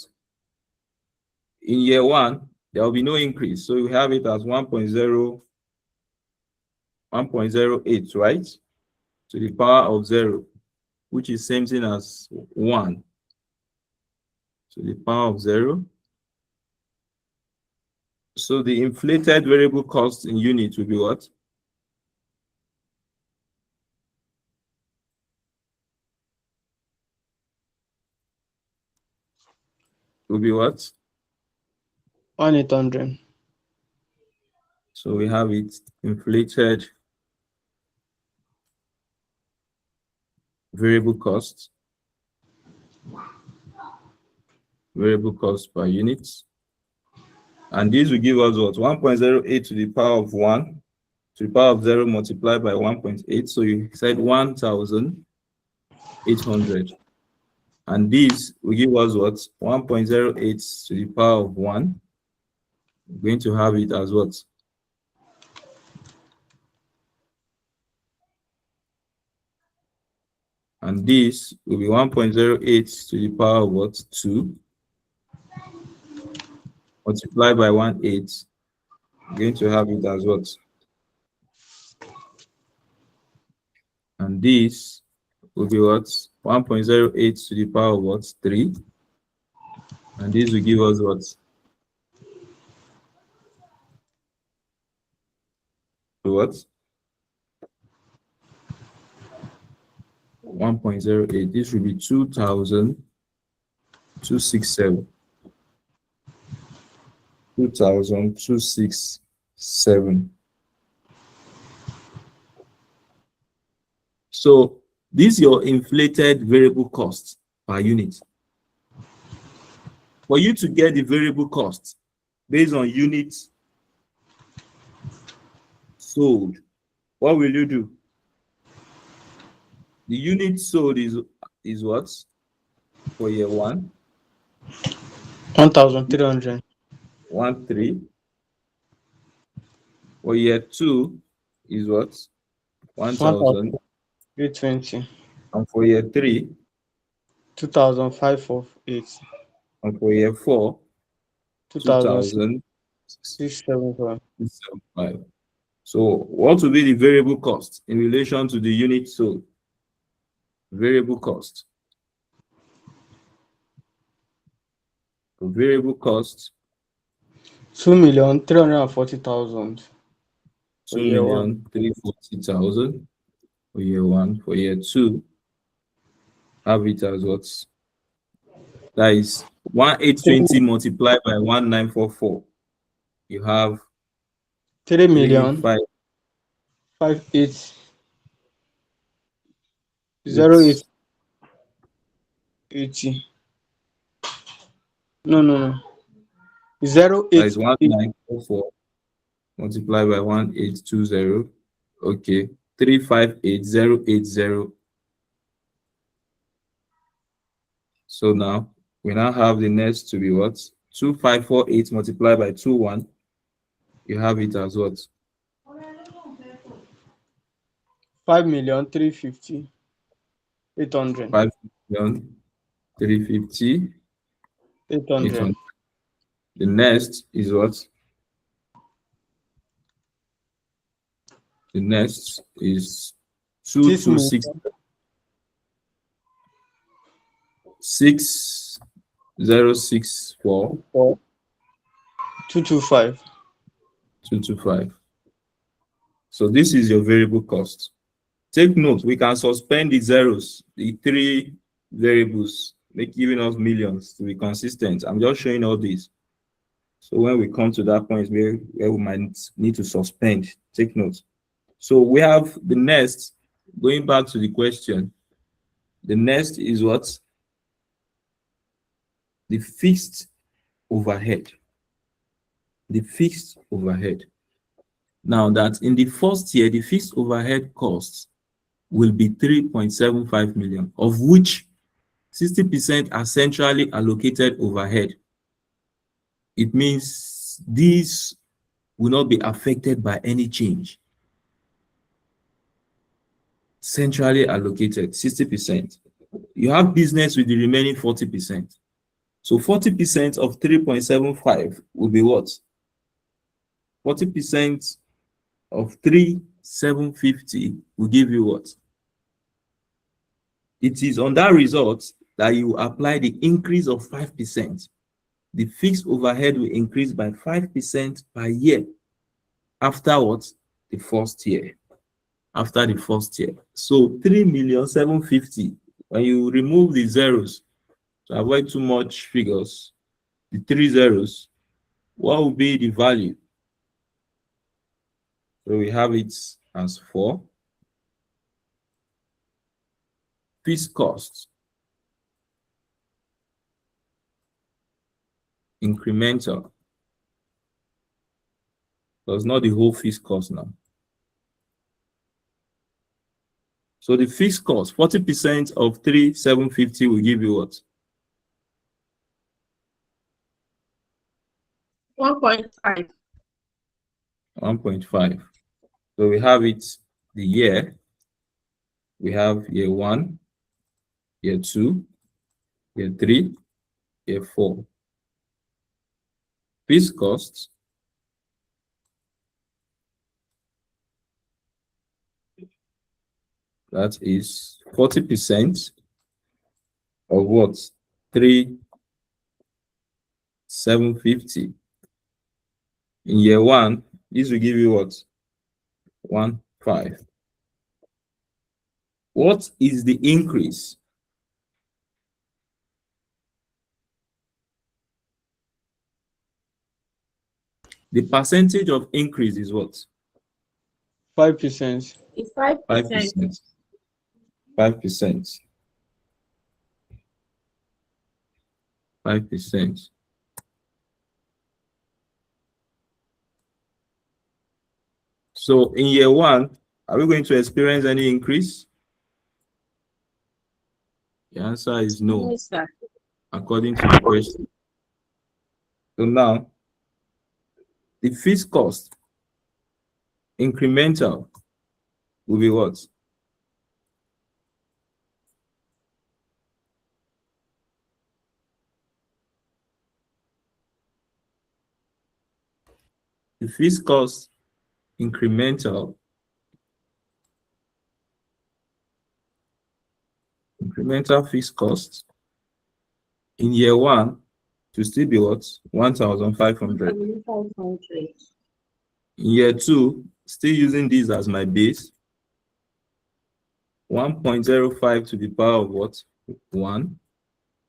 In year 1, there will be no increase. So you have it as 1.08, right? To the power of 0, which is same thing as 1 to the power of 0. So the inflated variable cost in units will be what? Will be what? 1,800. So we have it inflated variable cost per unit. And this will give us what? 1.08 to the power of 1 to the power of 0 multiplied by 1.8. So you said 1,800. And this will give us what? 1.08 to the power of 1. We're going to have it as what? And this will be 1.08 to the power of what? 2. Multiplied by 1.8. We're going to have it as what? And this will be what? 1.08 to the power of what? 3. And this will give us what? What? 1.08. This will be 2,267. 2,267. So this is your inflated variable cost per unit. For you to get the variable cost based on units sold, what will you do? The unit sold is what for year 1? 1,300. 1,300. For year 2 is what? 1,820. And for year 3? 2,548. And for year 4? 2,675. So what will be the variable cost in relation to the unit sold? Variable cost. Variable cost. 2,340,000. 2,340,000 for year 1. For year 2, have it as what? That is 1,820 multiplied by 1,944. You have 3,058,0880. No. 08. That is 1,944 multiplied by 1,820. Okay, 358,080. So now We now have the next to be what? 2548 multiplied by 21. You have it as what? 5,350,800. 5,350,800. 800. The next is what? The next is 226 6064 225. 225. So this is your variable cost. Take note, we can suspend the zeros, the three variables, giving us millions to be consistent. I'm just showing all this. So when we come to that point where we might need to suspend, take note. So we have the next, going back to the question, the next is what? The fixed overhead. The fixed overhead. Now that in the first year, the fixed overhead costs will be 3.75 million, of which 60% are centrally allocated overhead. It means these will not be affected by any change. Centrally allocated, 60%. You have business with the remaining 40%. So 40% of 3.75 will be what? 40% of 3,750 will give you what? It is on that result that you apply the increase of 5%. The fixed overhead will increase by 5% per year after what? The first year. After the first year. So 3,750,000. When you remove the zeros to avoid too much figures, the 3 zeros, what will be the value? So we have it as 4. Fixed costs. Incremental. So it's not the whole fixed cost now. So the fixed cost, 40% of 3,750 will give you what? 1.5. 1.5. So we have it the year. We have year 1, year 2, year 3, year 4. Fixed costs. That is 40% of what? 3,750. In year 1, this will give you what? 1.5. What is the increase? The percentage of increase is what? 5%. It's 5%. 5%. 5%. 5%. So in year 1, are we going to experience any increase? The answer is no, Yes, sir. according to the question. So now, the fixed cost incremental will be what? The fixed cost incremental fixed cost in year 1 to still be what? 1,500. 500. In year 2, still using this as my base, 1.05 to the power of what? 1.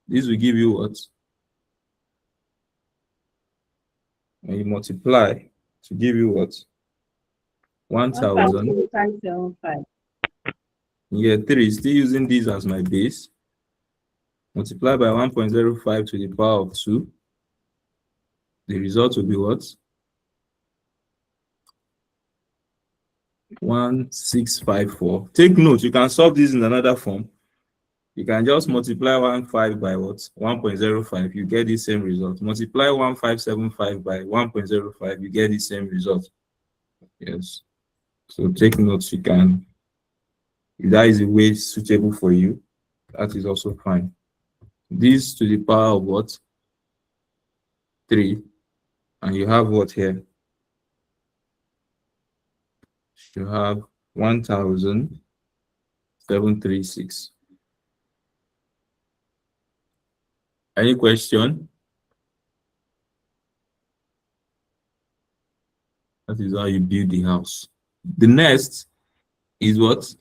This will give you what? And you multiply to give you what? 1,000. 1,575. In year 3, still using this as my base, multiply by 1.05 to the power of 2. The result will be what? 1654. Take note, you can solve this in another form. You can just multiply 1.5 by what? 1.05, you get the same result. Multiply 1.575 by 1.05, you get the same result. Yes. So take notes, you can. If that is a way suitable for you, that is also fine. This to the power of what? 3. And you have what here? You have 1,736. Any question? That is how you build the house. The next is what?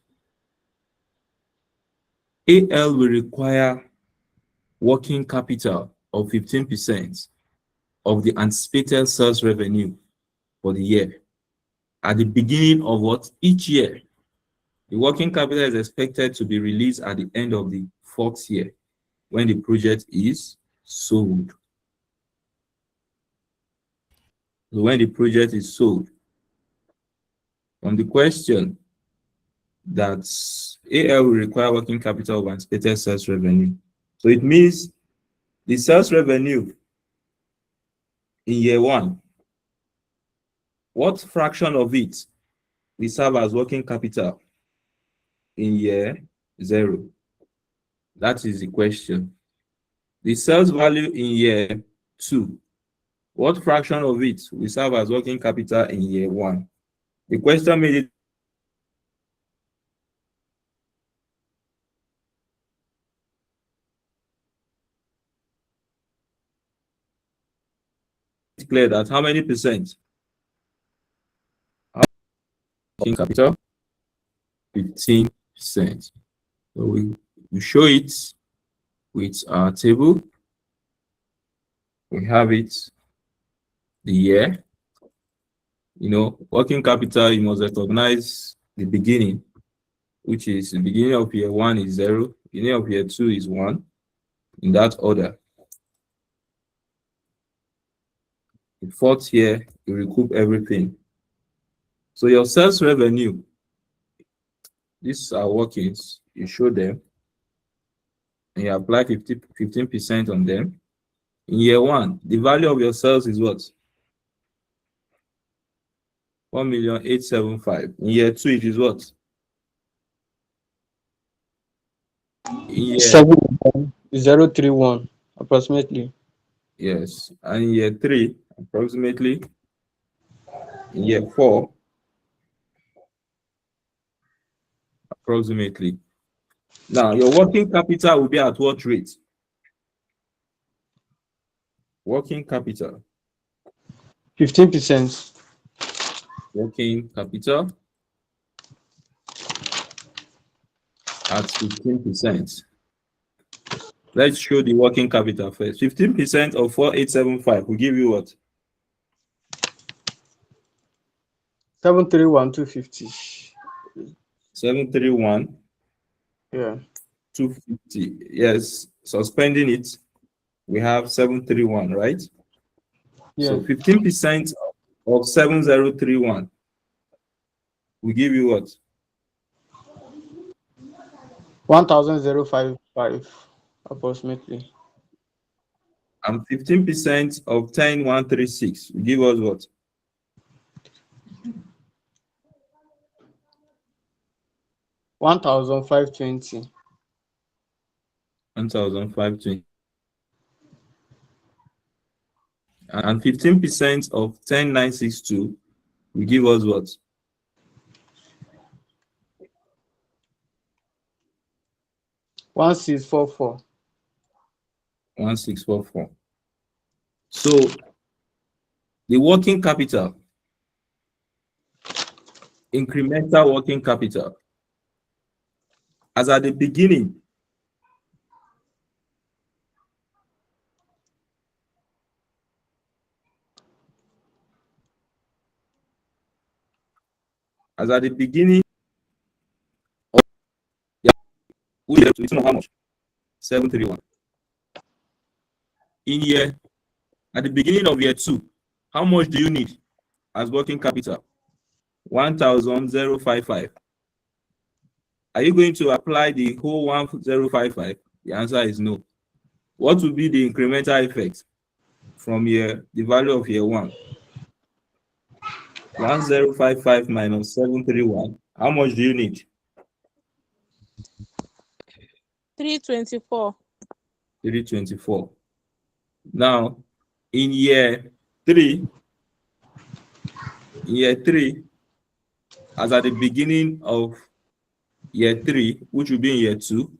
AL will require working capital of 15% of the anticipated sales revenue for the year. At the beginning of what? Each year. The working capital is expected to be released at the end of the 4th year when the project is sold. So when the project is sold, on the question that AL will require working capital of anticipated sales revenue. So it means the sales revenue in year 1, what fraction of it will serve as working capital in year 0? That is the question. The sales value in year 2, what fraction of it will serve as working capital in year 1? The question made it clear that how many percent? Working capital? 15%. So we show it with our table. We have it, the year. You know, working capital, you must recognize the beginning, which is the beginning of year 1 is 0, beginning of year 2 is 1, in that order. The 4th year, you recoup everything. So your sales revenue, these are workings, you show them, and you apply 15% on them. In year 1, the value of your sales is what? 1,875,000. In year 2, it is what? In year 0.31 approximately. Yes, and in year 3, approximately. In year 4, approximately. Now, your working capital will be at what rate? Working capital. 15%. Working capital at 15%. Let's show the working capital first. 15% of 4,875 will give you what? 731,250. 731. Yeah. 250. Yes, suspending it, we have 731, right? Yeah. So 15% of 7031 will give you what? 1,055 approximately. And 15% of 10,136 will give us what? 1,520. 1,520. And 15% of 10,962 will give us what? 1,644. 1,644. So the working capital, incremental working capital, as at the beginning, of it's not how much? 731. In year, at the beginning of year 2, how much do you need as working capital? 1,055. Are you going to apply the whole 1055? The answer is no. What will be the incremental effect from the value of year 1? 1055 minus 731. How much do you need? 324. 324. Now, in year 3, as at the beginning of year 3, which will be in year 2,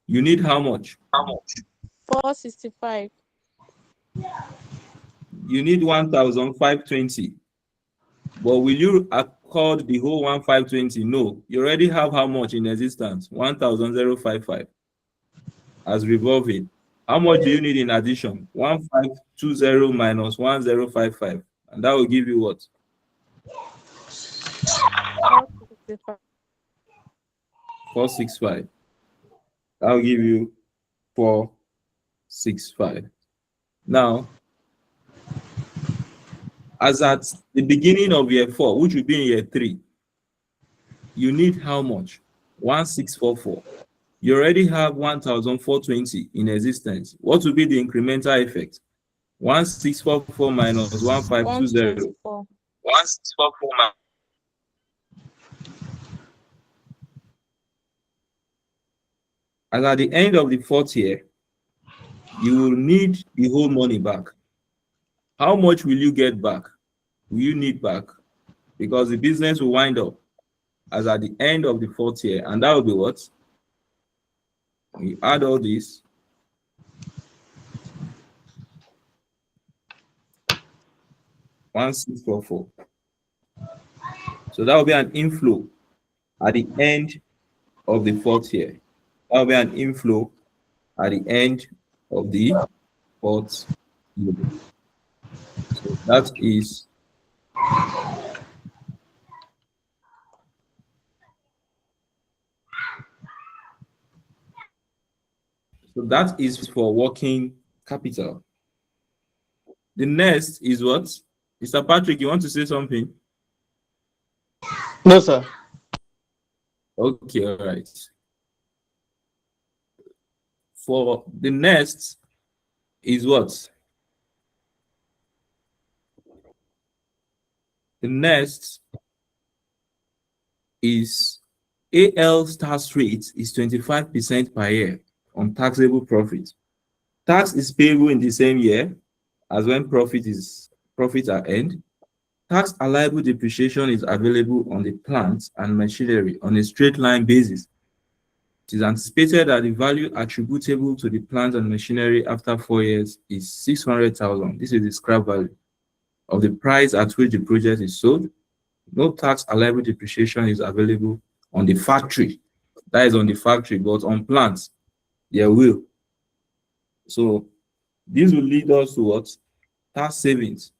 you need how much? 465. You need 1,520. But will you accord the whole 1,520? No. You already have how much in existence? 1,055 as revolving. How much do you need in addition? 1,520 minus 1,055. And that will give you what? 465. 465. That will give you 465. Now, as at the beginning of year 4, which will be in year 3, you need how much? 1,644. You already have 1,420 in existence. What will be the incremental effect? 1,644 minus 1,520. 124. 1,644 minus. And at the end of the 4th year, you will need the whole money back. How much will you get back? Will you need back? Because the business will wind up as at the end of the 4th year, and that will be what? We add all this. $1,644. So that will be an inflow at the end of the 4th year. That will be an inflow at the end of the 4th year. So that is for working capital. The next is what? Mr. Patrick, you want to say something? No, sir. Okay, all right. For the next is what? The next is AL tax rate is 25% per year on taxable profit. Tax is payable in the same year as when profits are earned. Tax allowable depreciation is available on the plant and machinery on a straight line basis. It is anticipated that the value attributable to the plant and machinery after 4 years is 600,000. This is the scrap value of the price at which the project is sold. No tax allowable depreciation is available on the factory. That is on the factory, but on plants, there will. So this will lead us to what? Tax savings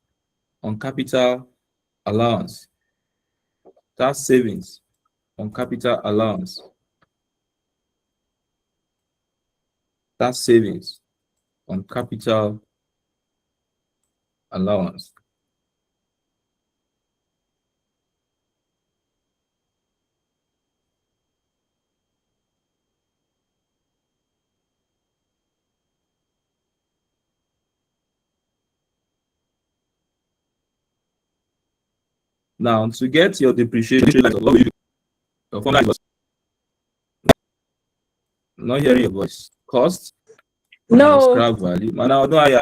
on capital allowance. Tax savings on capital allowance. Tax savings on capital allowance. Now, to get your depreciation, your formula is not hearing your voice. Cost. No. Scrap value. Man, I don't know how you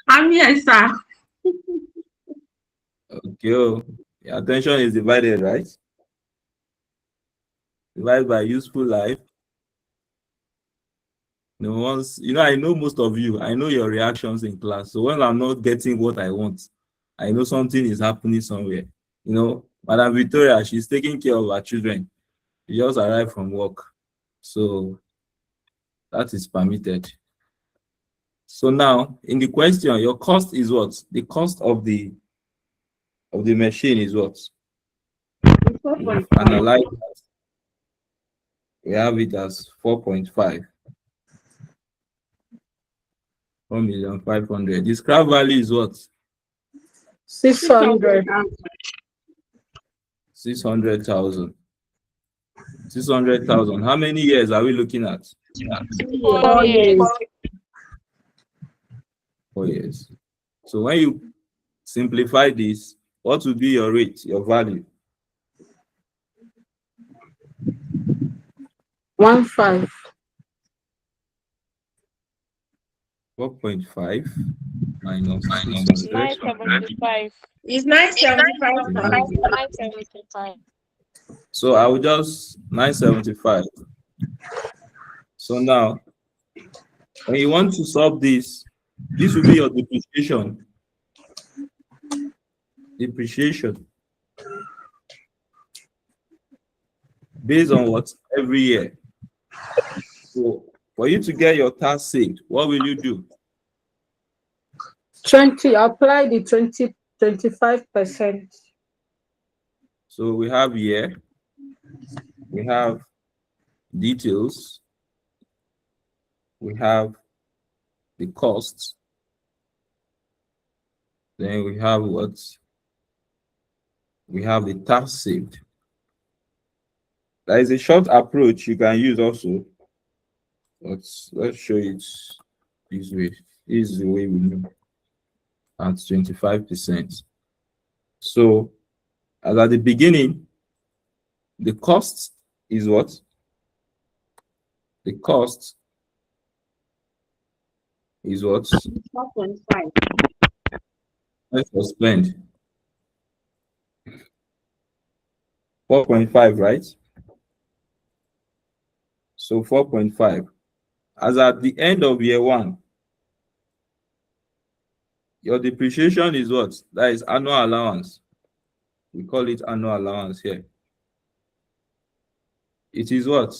I'm here, sir. Okay. Oh, your attention is divided, right? Divided by useful life. No one's, I know most of you. I know your reactions in class. So when I'm not getting what I want, I know something is happening somewhere. Madam Victoria, she's taking care of her children. She just arrived from work. So that is permitted. So now, in the question, your cost is what? The cost of the machine is what? Analyze that. We have it as 4.5. 4,500,000. The scrap value is what? 600. 600,000. 600,000. How many years are we looking at? 4 years. 4 years. So when you simplify this, what will be your rate, your value? 1.5. 4.5 minus 600. 975. It's 975,000. 975. So I will just 975. So now, when you want to solve this, this will be your depreciation. Depreciation. Based on what? Every year. So for you to get your tax saved, what will you do? 20. Apply the 25%. So we have year, we have details, we have the costs, then we have what? We have the tax saved. There is a short approach you can use also. Let's show it this way. This is the way we know at 25%. So as at the beginning, the cost is what? The cost is what? 4.5. Let's spend 4.5, right? So 4.5. As at the end of year one, your depreciation is what? That is annual allowance. We call it annual allowance here. It is what?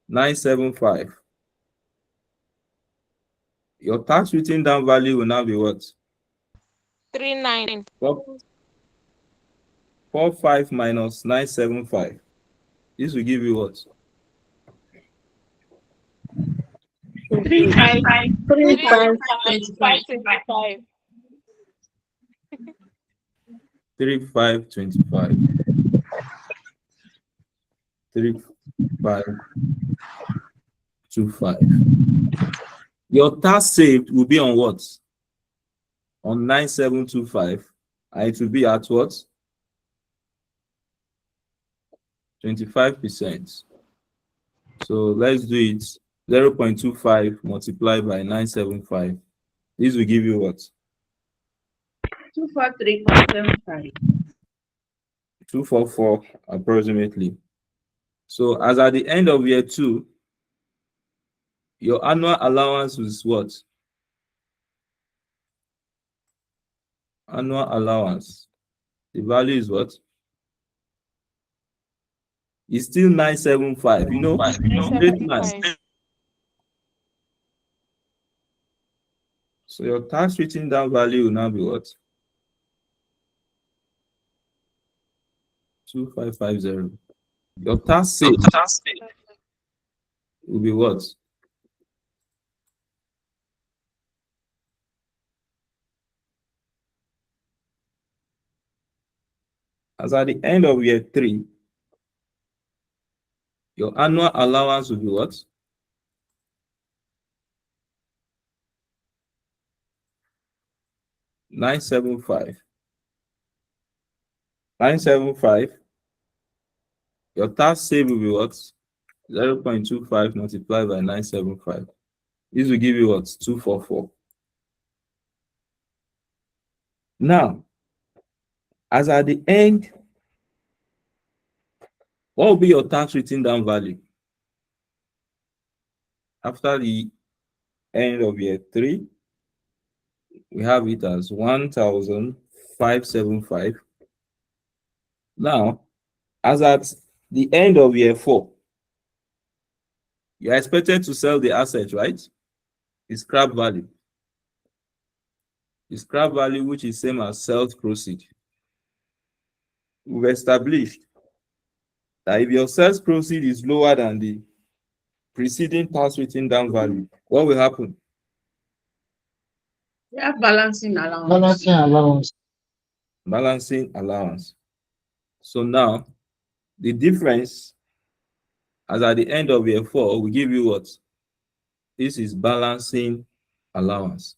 975. Your tax written down value will now be what? 39. 45 minus 975. This will give you what? 525. 3525. 3525. Your tax saved will be on what? On 9725, and it will be at what? 25%. So let's do it. 0.25 multiplied by 975. This will give you what? 243.75. 244 approximately. So as at the end of year two, your annual allowance is what? Annual allowance. The value is what? It's still 975. You know, straight line. 975. So your tax written down value will now be what? 2550. Your tax saved will be what? As at the end of year three, your annual allowance will be what? 975. 975. Your tax save will be what? 0.25 multiplied by 975. This will give you what? 244. Now, as at the end, what will be your tax written down value? After the end of year three, we have it as 1,575. Now, as at the end of year four, you are expected to sell the asset, right? The scrap value. The scrap value, which is same as sales proceed. We've established that if your sales proceed is lower than the preceding tax written down value, what will happen? We have balancing allowance. Balancing allowance. So now, The difference, as at the end of year 4, we give you what? This is balancing allowance.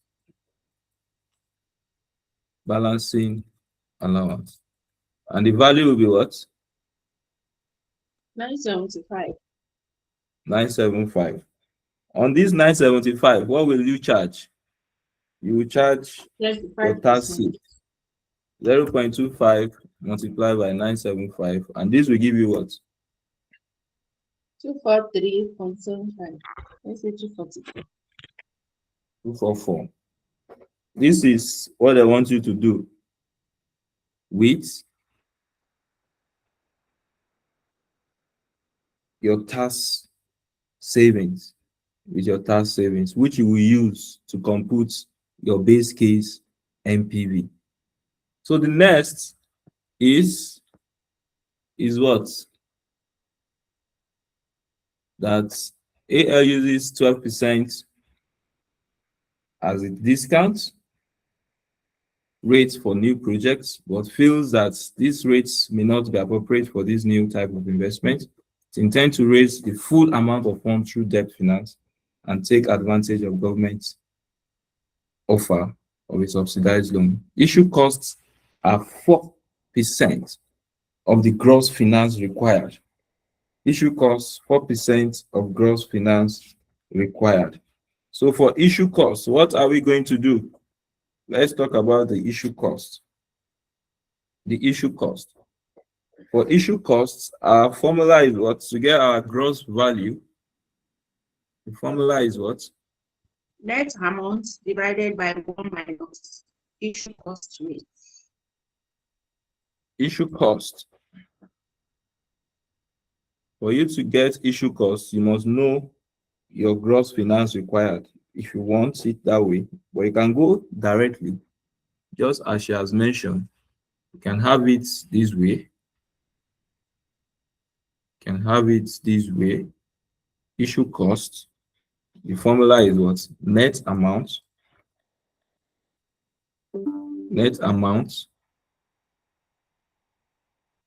Balancing allowance. And the value will be what? 975. 975. On this 975, what will you charge? You will charge your tax 35%. 0.25 multiplied by 975, and this will give you what? 243.75. Let's say 244. 244. This is what I want you to do with your tax savings, which you will use to compute your base case NPV. So the next is what? That AL uses 12% as a discount rate for new projects, but feels that these rates may not be appropriate for this new type of investment. It intends to raise the full amount of funds through debt finance and take advantage of government's offer of a subsidized loan. Issue costs are 4% of the gross finance required. Issue costs 4% of gross finance required. So for issue costs, what are we going to do? Let's talk about the issue cost. The issue cost. For issue costs, our formula is what? To get our gross value, the formula is what? Net amount divided by 1 minus issue cost rate. Issue cost. For you to get issue cost, you must know your gross finance required if you want it that way. But you can go directly, just as she has mentioned. You can have it this way. You can have it this way. Issue cost. The formula is what? Net amount. Net amount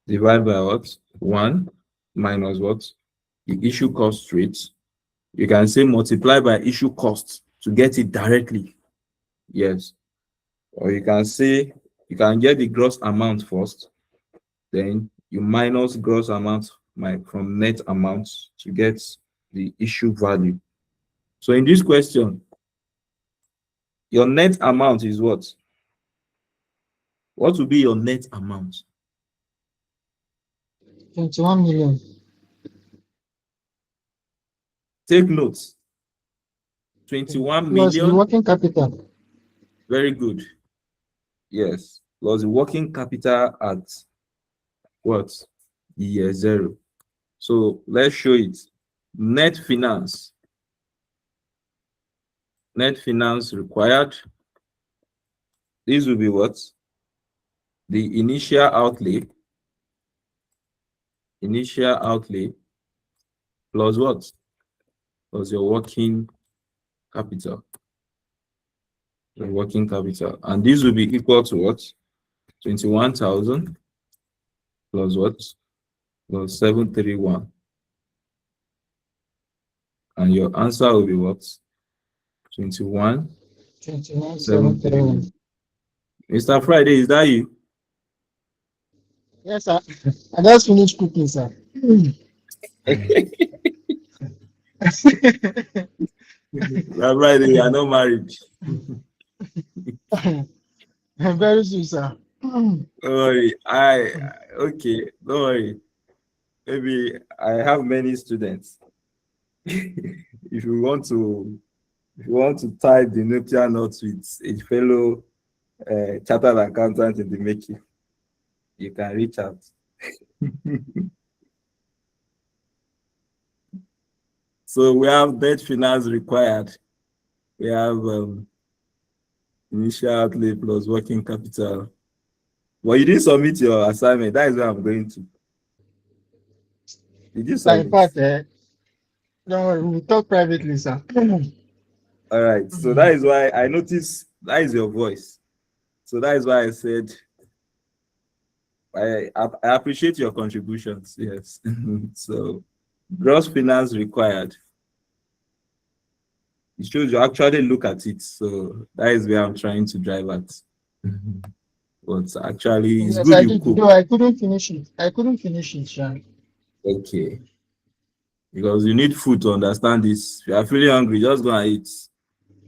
divided by what? 1 minus what? The issue cost rate. You can say multiply by issue cost to get it directly. Yes. Or you can say you can get the gross amount first, then you minus gross amount from net amount to get the issue value. So in this question, your net amount is what? What will be your net amount? 21 million. Take notes. 21 Plus the million. working capital. Very good. Yes. Plus the working capital at what? Year 0. So let's show it. Net finance. Net finance required. This will be what? The initial outlay. Initial outlay plus what? Plus your working capital. Your working capital. And this will be equal to what? 21,000 plus what? Plus 731. And your answer will be what? 21,731. Mr. Friday, is that you? Yes, sir. I just finished cooking, sir. Mr. Friday, you are not married. Very soon, sir. Don't worry. Okay, don't worry. Maybe I have many students. If you want to type the nuptial notes with a fellow chartered accountant in the making, you can reach out. So we have debt finance required. We have initial outlay plus working capital. Well, you didn't submit your assignment. That is where I'm going to. Did you submit? In fact, don't worry, we'll talk privately, sir. All right. So that is why I noticed that is your voice. So that is why I said I appreciate your contributions. Yes. So, gross finance required. It shows you actually look at it. So that is where I'm trying to drive at. But actually, it's Yes, good I you did. cook. No, I couldn't finish it. I couldn't finish it, Sean. Okay. Because you need food to understand this. If you are feeling hungry, just go and eat.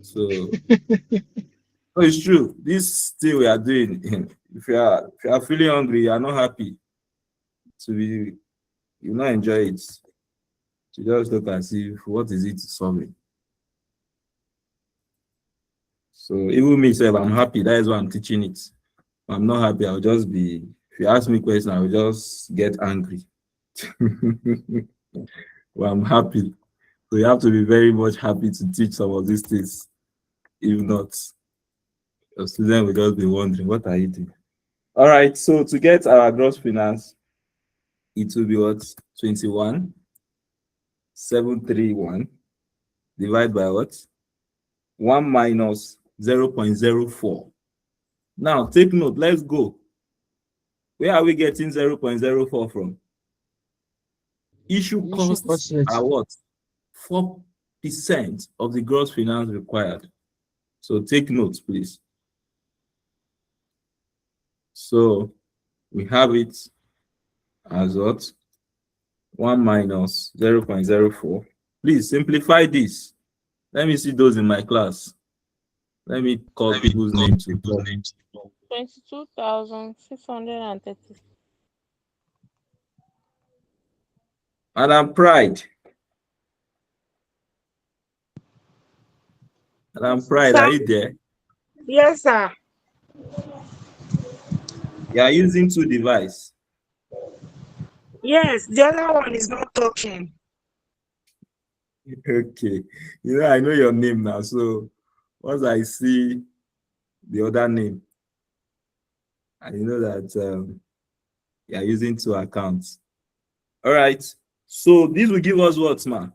So no, it's true. This thing we are doing, if you are feeling hungry, you are not happy. So you not enjoy it. You just look and see what is it solving. So even me, say I'm happy. That is why I'm teaching it. If I'm not happy, I'll just be. If you ask me questions, I'll just get angry. Well, I'm happy. So you have to be very much happy to teach some of these things. If not, your student will just be wondering, what are you doing? All right, so to get our gross finance, it will be what? 21,731 divided by what? 1 minus 0.04. Now, take note, let's go. Where are we getting 0.04 from? Issue costs are what? 4% of the gross finance required. So take notes, please. So we have it as what? 1 minus 0.04. Please simplify this. Let me see those in my class. Let me call people's names. 22,630. Madam Pride. Madam Pride, are you there? Yes, sir. You are using two devices. Yes, the other one is not talking. Okay. You know, I know your name now. So once I see the other name, I know that you are using two accounts. All right. So this will give us what, man?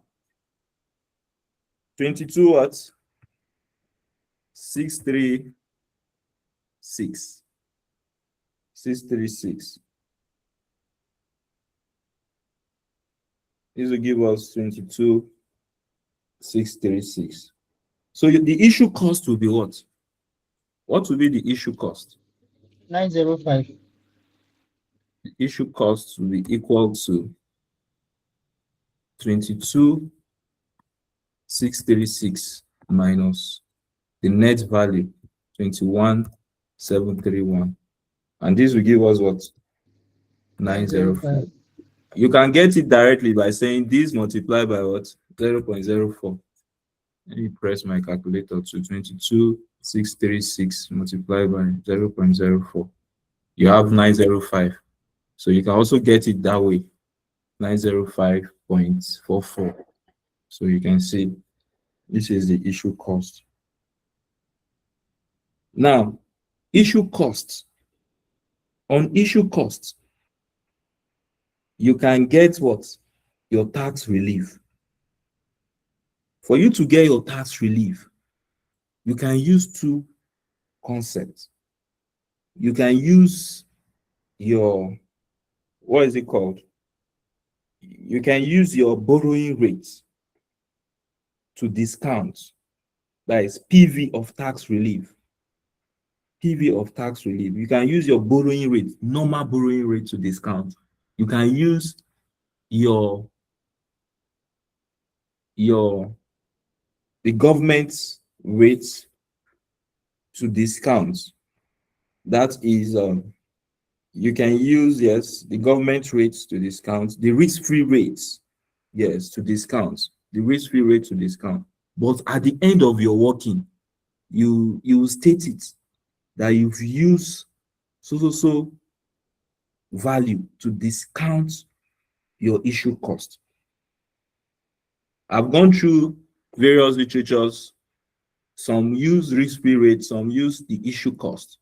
22 what? 636. 636. This will give us 22,636. So the issue cost will be what? What will be the issue cost? 905. The issue cost will be equal to 22,636 minus the net value 21,731. And this will give us what? 905. You can get it directly by saying this multiplied by what? 0.04. Let me press my calculator to 22,636 multiplied by 0.04. You have 905. So you can also get it that way, 905.44. So you can see this is the issue cost. Now, issue costs. On issue costs, you can get what? Your tax relief. For you to get your tax relief, you can use two concepts. You can use your, what is it called? You can use your borrowing rate to discount. That is PV of tax relief. PV of tax relief. You can use your borrowing rate, normal borrowing rate to discount. You can use the government's rate to discount. That is, you can use, yes, the government rates to discount, the risk-free rates, yes, to discount, the risk-free rate to discount. But at the end of your working, you state it that you've used so value to discount your issue cost. I've gone through various literatures. Some use risk-free rate, some use the issue cost.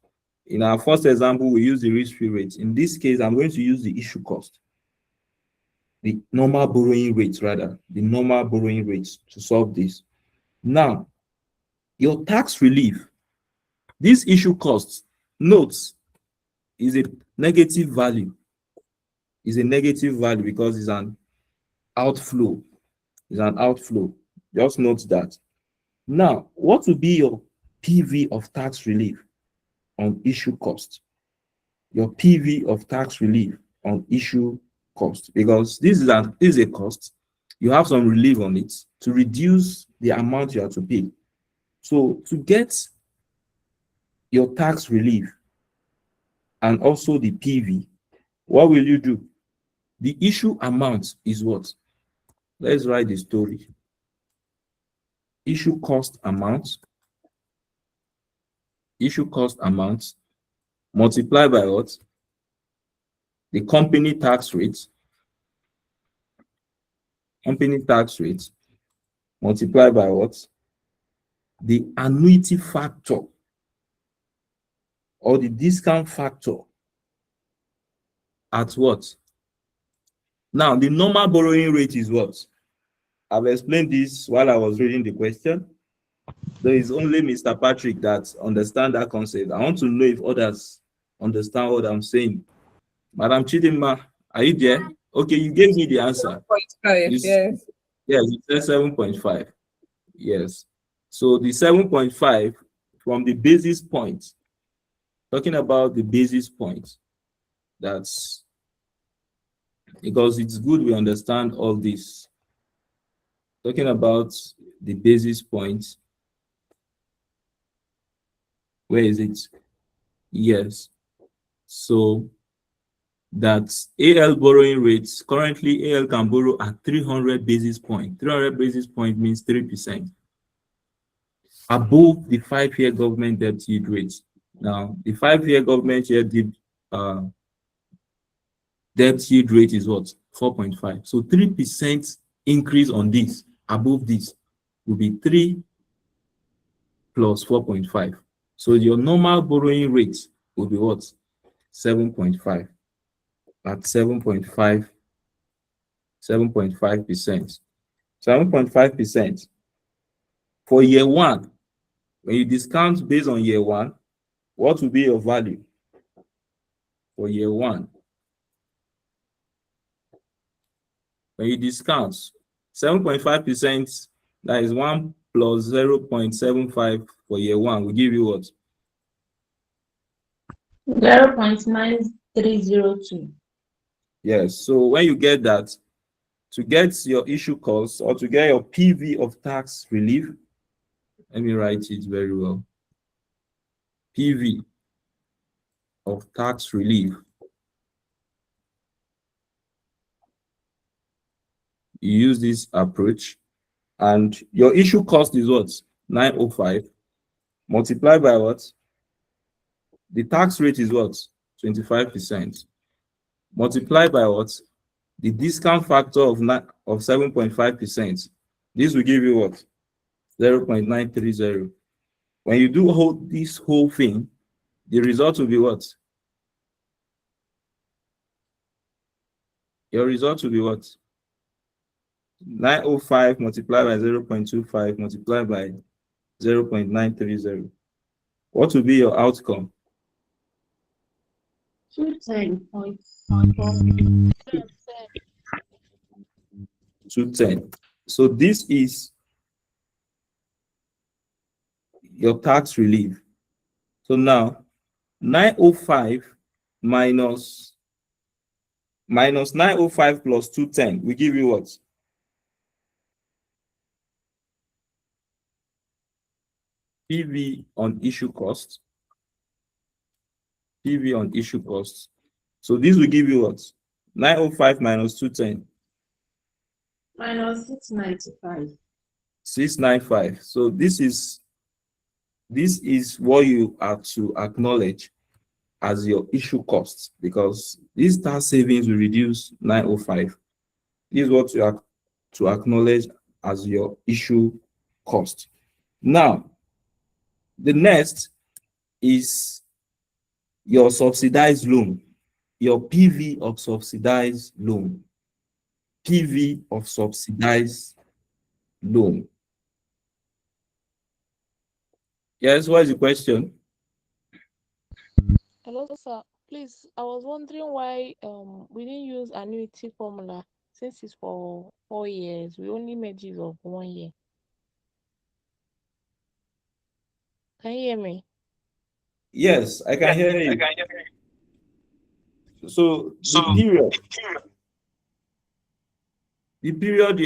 In our first example, we use the risk-free rate. In this case, I'm going to use the issue cost. The normal borrowing rates, rather, the normal borrowing rates to solve this. Now, your tax relief, this issue cost, notes, is a negative value. Is a negative value because it's an outflow. It's an outflow. Just note that. Now, what will be your PV of tax relief on issue cost? Your PV of tax relief on issue cost, because this is a cost. You have some relief on it to reduce the amount you have to pay. So to get your tax relief and also the PV, what will you do? The issue amount is what? Let's write the story. Issue cost amount. Issue cost amount multiplied by what? The company tax rate. Company tax rate multiplied by what? The annuity factor or the discount factor at what? Now, the normal borrowing rate is what? I've explained this while I was reading the question. There is only Mr. Patrick that understands that concept. I want to know if others understand what I'm saying. Madam Chidinma, are you there? Okay, you gave me the answer. 7.5, yes. Yes, you said 7.5. Yes. So the 7.5 from the basis point, talking about the basis point, that's because it's good we understand all this. Talking about the basis point, where is it? Yes. So that's AL borrowing rates. Currently, AL can borrow at 300 basis points. 300 basis point means 3%. Above the 5-year government debt yield rate. Now, the 5-year government yield debt yield rate is what? 4.5. So 3% increase on this, above this, will be 3 plus 4.5. So your normal borrowing rate will be what? 7.5. At 7.5%. 7.5%. For year one, when you discount based on year one, what will be your value for year one? When you discount 7.5%, that is 1 plus 0.75 for year one, will give you what? 0.9302. Yes. So when you get that, to get your issue cost or to get your PV of tax relief, let me write it very well. PV of tax relief. You use this approach, and your issue cost is what? 905 multiplied by what? The tax rate is what? 25%. Multiplied by what? The discount factor of 7.5%. This will give you what? 0.930. When you do this whole thing, the result will be what? Your result will be what? 905 multiplied by 0.25 multiplied by 0.930. What will be your outcome? 210.4. 210. So this is your tax relief. So now 905 minus 905 plus 210 will give you what? PV on issue cost. PV on issue cost. So this will give you what? 905 minus 210. Minus 695. 695. So this is what you have to acknowledge as your issue cost, because these tax savings will reduce 905. This is what you have to acknowledge as your issue cost. Now, the next is your subsidized loan, your PV of subsidized loan. PV of subsidized loan. Yes, what is the question? Hello, sir. Please, I was wondering why we didn't use annuity formula since it's for 4 years. We only made use of 1 year. Can you hear me? Yes, I can hear you. So the period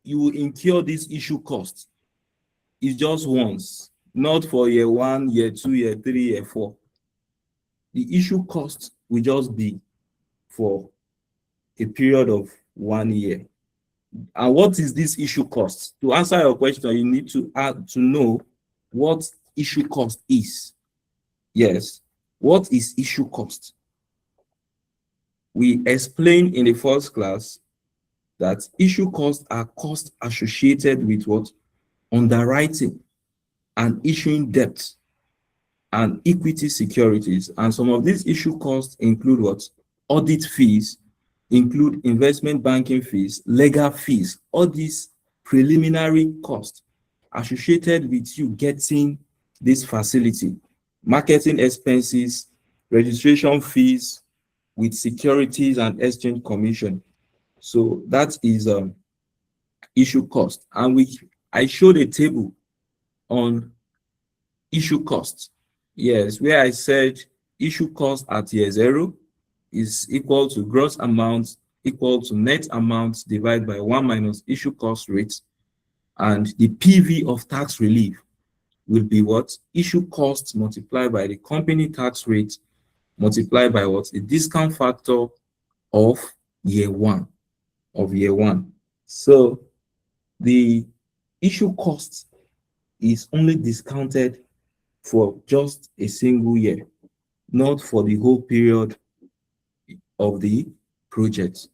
you will incur this issue cost is just once, not for year 1, year 2, year 3, year 4. The issue cost will just be for a period of 1 year. And what is this issue cost? To answer your question, you need to know what issue cost is. Yes, what is issue cost? We explained in the first class that issue costs are costs associated with what? Underwriting and issuing debt and equity securities. And some of these issue costs include what? Audit fees, include investment banking fees, legal fees, all these preliminary costs associated with you getting this facility, marketing expenses, registration fees with securities and exchange commission. So that is issue cost. And I showed a table on issue cost. Yes, where I said issue cost at year 0 is equal to gross amount equal to net amount divided by 1 minus issue cost rate. And the PV of tax relief will be what? Issue cost multiplied by the company tax rate multiplied by what? The discount factor of year 1. So the issue cost is only discounted for just a single year, not for the whole period of the project.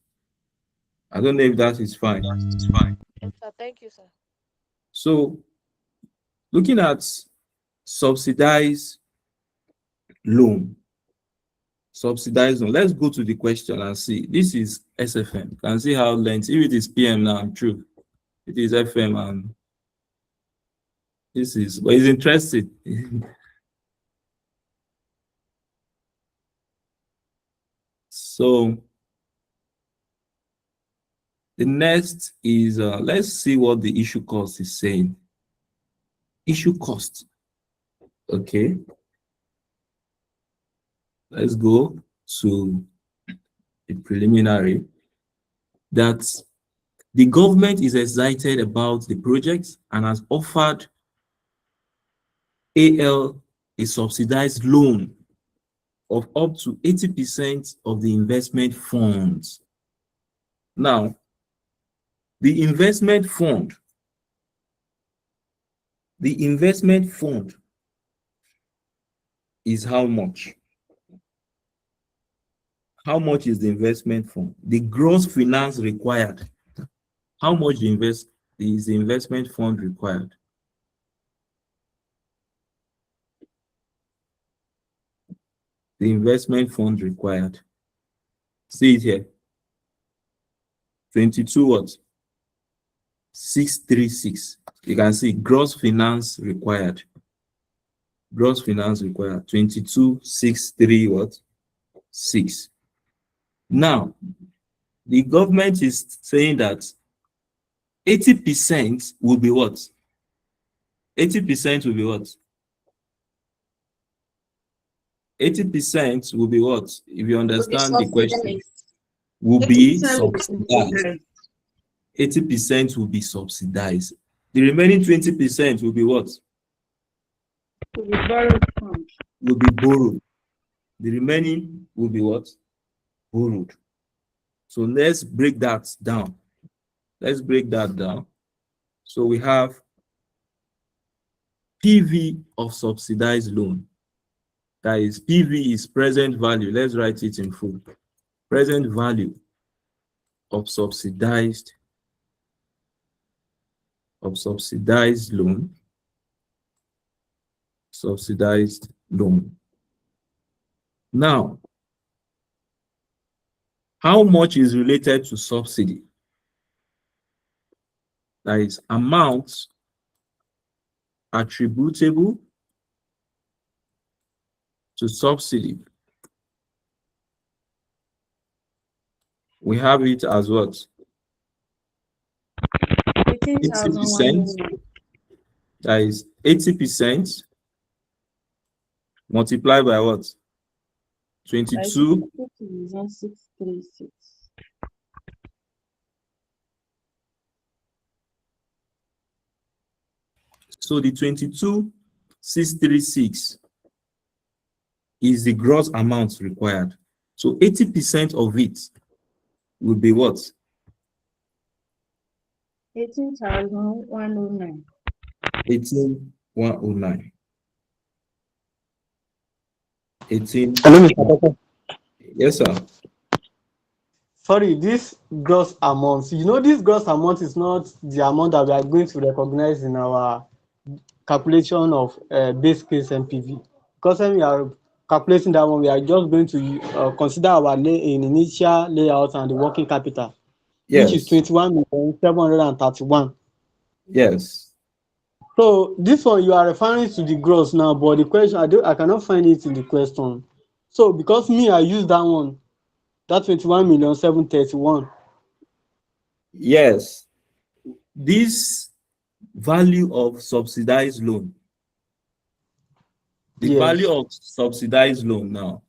I don't know if that is fine. Yes, sir. Thank you, sir. So looking at subsidized loan. Let's go to the question and see. This is SFM. You can see how lengthy. If it is PM now, true. It is FM and this is, but it's interesting. So the next is, let's see what the issue cost is saying. Issue cost. Okay. Let's go to the preliminary. That the government is excited about the project and has offered AL a subsidized loan of up to 80% of the investment funds. Now, the investment fund is how much? How much is the investment fund? The gross finance required. How much is the investment fund required? The investment fund required. See it here. 22 what? 636. You can see gross finance required. Gross finance required 22,636 what? 6. Now, the government is saying that 80% will be what? 80% will be what? 80% will be what? If you understand the question, will be subsidized. 80% will be subsidized. The remaining 20% will be what? To be borrowed from. Will be borrowed. The remaining will be what? Borrowed. So let's break that down. So we have PV of subsidized loan. That is, PV is present value. Let's write it in full. Present value of subsidized loan. Subsidized loan. Now, how much is related to subsidy? That is, amount attributable to subsidy We have it as what? 18,109. That is 80% multiplied by what? 22. 636. So the 22,636 is the gross amount required. So 80% of it will be what? 18,109. 18,109. 18. Hello, Mr. Papa. Yes, sir. Sorry, this gross amount. You know, this gross amount is not the amount that we are going to recognize in our calculation of base case MPV. Because when we are calculating that one, we are just going to consider our initial layout and the working capital, Yes. which is 21,731. Yes. So this one you are referring to the gross now, but the question I cannot find it in the question. So because me I use that one, that 21,731. Yes. This value of subsidized loan. The Yes. value of subsidized loan now.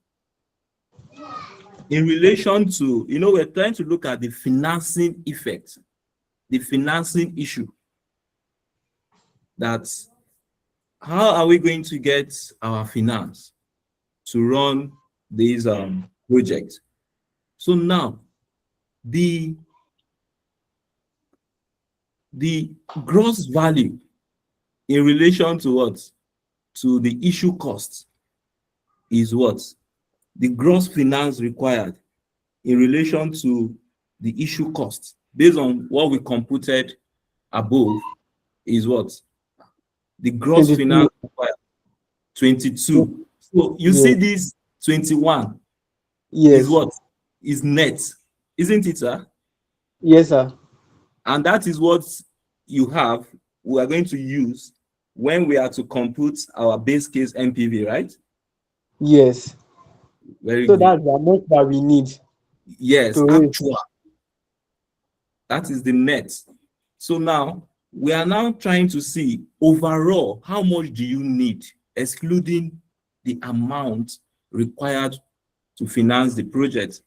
In relation to, we're trying to look at the financing effect, the financing issue. That's how are we going to get our finance to run these projects? So now the gross value in relation to what? To the issue cost is what? The gross finance required in relation to the issue cost based on what we computed above is what? The gross 22. finance required 22. So you see this 21 Yes. is what? Is net, isn't it, sir? Yes, sir. And that is what we are going to use when we are to compute our base case MPV, right? Yes. Very So good. that's the amount that we need. Yes, to raise. actual. That is the net. So now we are now trying to see overall how much do you need, excluding the amount required to finance the project.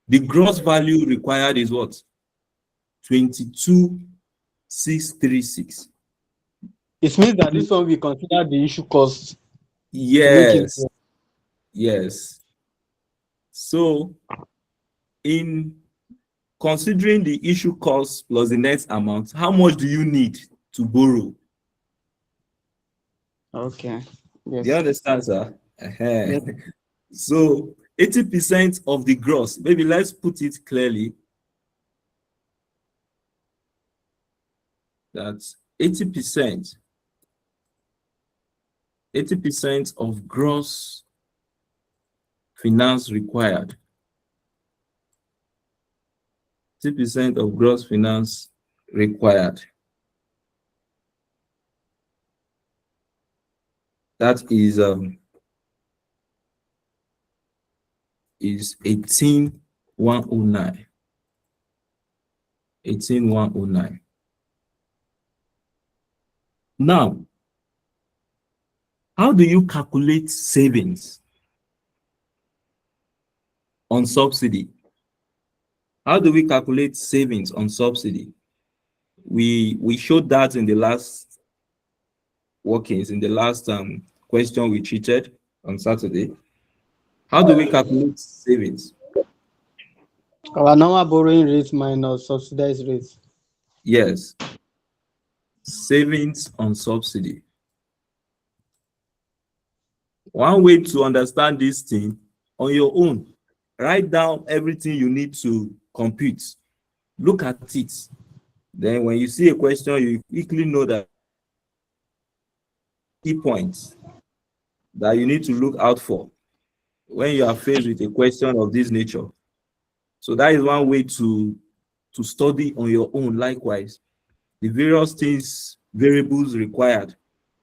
The gross value required is what? 22,636. It means that this one we consider the issue cost. Yes. Yes. So in considering the issue cost plus the net amount, how much do you need to borrow? Okay. Yes. Do you understand, sir? Yes. So 80% of the gross, maybe let's put it clearly. That's 80% of gross finance required. 80% of gross finance required. That is 18,109. 18,109. Now, how do you calculate savings on subsidy? How do we calculate savings on subsidy? We showed that in the last workings, in the last question we treated on Saturday. How do we calculate savings? Our normal borrowing rate minus subsidized rate. Yes. Savings on subsidy. One way to understand this thing on your own, write down everything you need to compute. Look at it. Then when you see a question, you quickly know that key points that you need to look out for when you are faced with a question of this nature. So that is one way to study on your own. Likewise, the various things, variables required.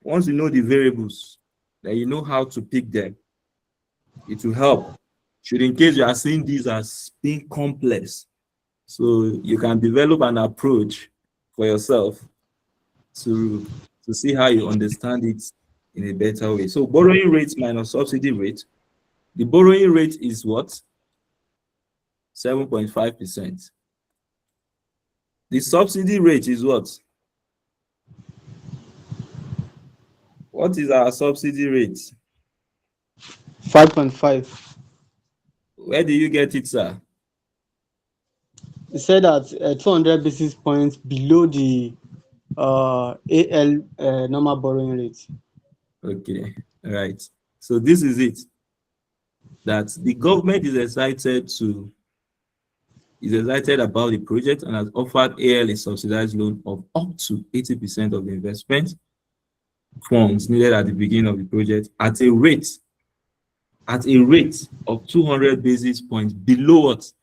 Once you know the variables, then you know how to pick them. It will help. Should in case you are seeing these as being complex, So you can develop an approach for yourself to see how you understand it in a better way. So borrowing rate minus subsidy rate. The borrowing rate is what? 7.5%. The subsidy rate is what? What is our subsidy rate? 5.5. Where do you get it, sir? It said that 200 basis points below the AL normal borrowing rate. Okay, all right. So this is it. That the government is excited about the project and has offered AL a subsidized loan of up to 80% of the investment funds needed at the beginning of the project at a rate of 200 basis points below what?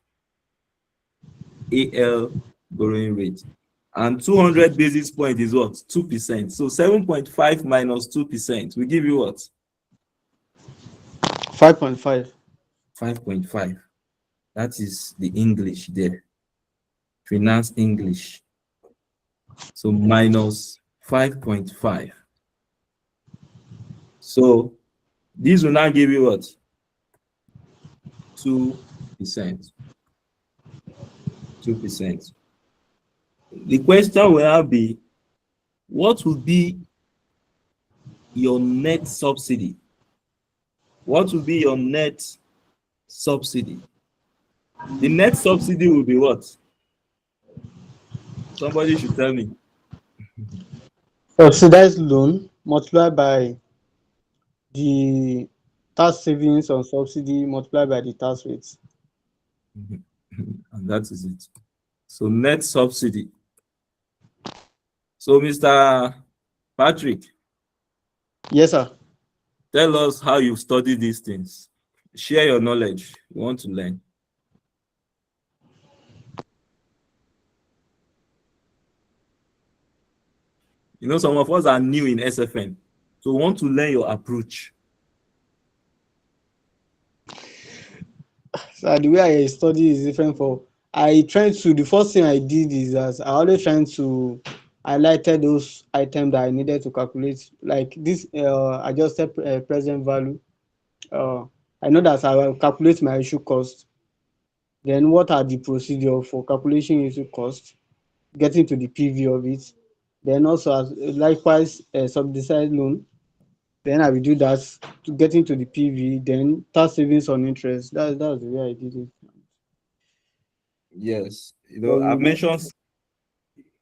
AL borrowing rate. And 200 basis points is what? 2%. So 7.5 minus 2% will give you what? 5.5. 5.5. That is the English there. Finance English. So minus 5.5. So this will now give you what? 2%. 2%. The question will now be, what will be your net subsidy? What will be your net subsidy? The net subsidy will be what? Somebody should tell me. Subsidized loan multiplied by the tax savings on subsidy multiplied by the tax rates. And that is it. So net subsidy. So Mr. Patrick. Yes, sir. Tell us how you study these things. Share your knowledge. We want to learn. You know, some of us are new in SFN, so we want to learn your approach. So the way I study is different. The first thing I did is that I always trying to highlighted those items that I needed to calculate, like this adjusted present value. I know that I will calculate my issue cost. Then what are the procedure for calculation issue cost, getting to the PV of it. Then also likewise subsidized loan. Then I will do that to get into the PV. Then tax savings on interest. That's the way I did it. Yes, you know, I've mentioned.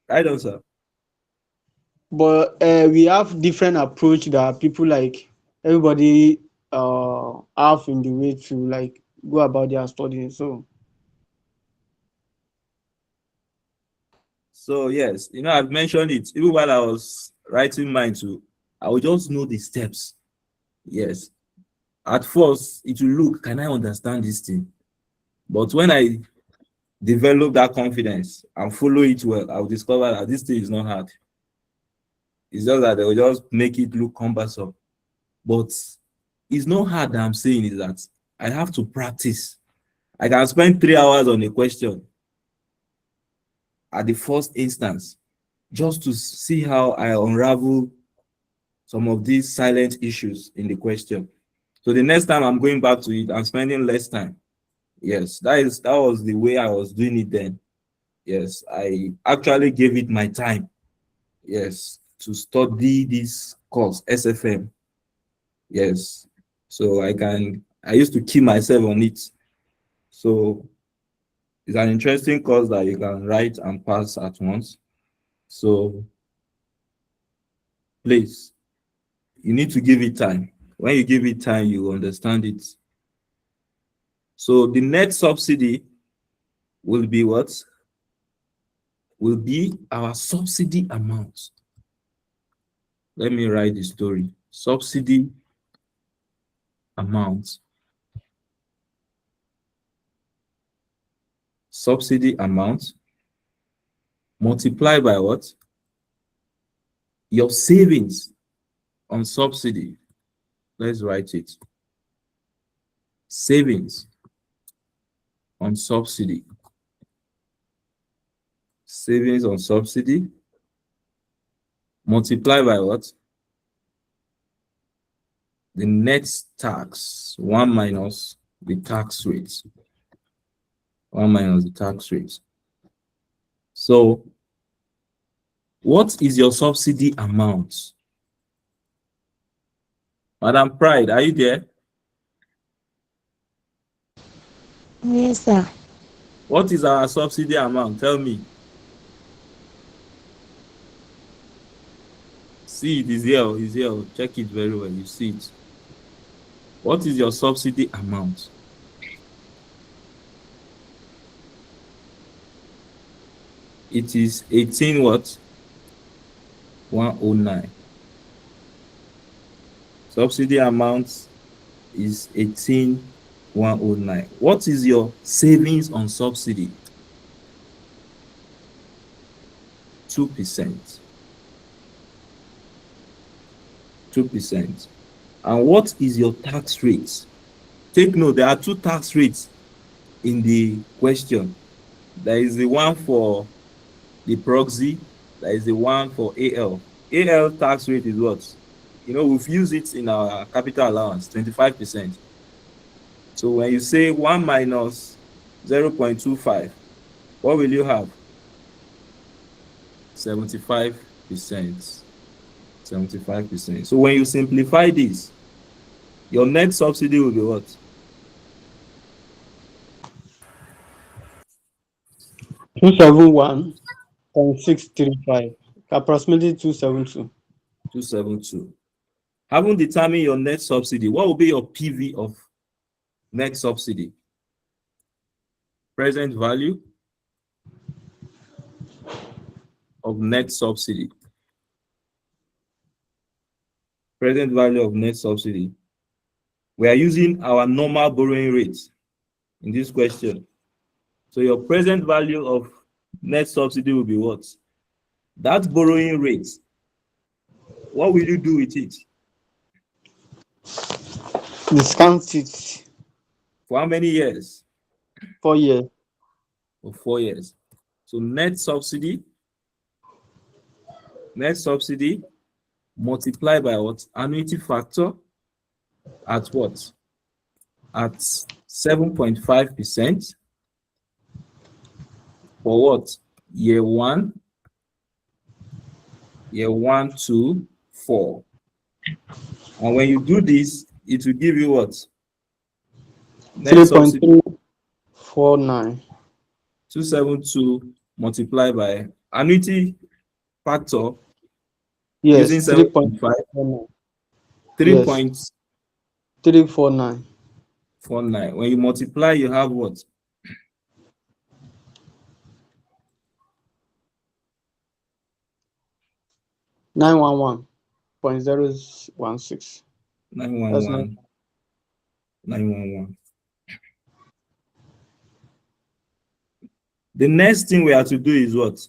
I don't, sir. But we have different approach that people like everybody have in the way to like go about their studying. So yes, you know, I've mentioned it even while I was writing mine too. I would just know the steps. Yes. At first, it will look, can I understand this thing? But when I develop that confidence and follow it well, I'll discover that this thing is not hard. It's just that they will just make it look cumbersome. But it's not hard that I'm saying is that I have to practice. I can spend 3 hours on a question at the first instance just to see how I unravel some of these silent issues in the question. So the next time I'm going back to it, I'm spending less time. Yes, that was the way I was doing it then. Yes, I actually gave it my time. Yes, to study this course, SFM. Yes, so I used to keep myself on it. So it's an interesting course that you can write and pass at once. So please, you need to give it time. When you give it time, you understand it. So the net subsidy will be what? Will be our subsidy amount. Let me write the story. Subsidy amount. Subsidy amount multiplied by what? Your savings on subsidy. Let's write it. Savings on subsidy savings on subsidy, multiply by what? The net tax, 1 minus the tax rate. 1 minus the tax rate. So, what is your subsidy amount? Madam Pride, are you there? Yes, sir. What is our subsidy amount? Tell me. See, it is here. It's here. Check it very well. You see it. What is your subsidy amount? It is 18 what? 109. Subsidy amount is 18,109. What is your savings on subsidy? 2%. 2%. And what is your tax rate? Take note, there are two tax rates in the question. There is the one for the proxy, there is the one for AL. AL tax rate is what? You know, we've used it in our capital allowance, 25%. So when you say 1 minus 0.25, what will you have? 75%. 75%. So when you simplify this, your net subsidy will be what? 271.635, approximately 272. 272. Having determined your net subsidy, what will be your PV of net subsidy? Present value of net subsidy. Present value of net subsidy. We are using our normal borrowing rate in this question. So your present value of net subsidy will be what? That borrowing rate. What will you do with it? Discount it. For how many years? 4 years. For 4 years. So net subsidy multiplied by what? Annuity factor at what? At 7.5% for what? Year 1, 2, 4. And when you do this, it will give you what? Net subsidy 3.349. 272 multiplied by annuity factor. Yes, Using 7.5. 3.349. 49. When you multiply, you have what? $911.016. 911. The next thing we have to do is what?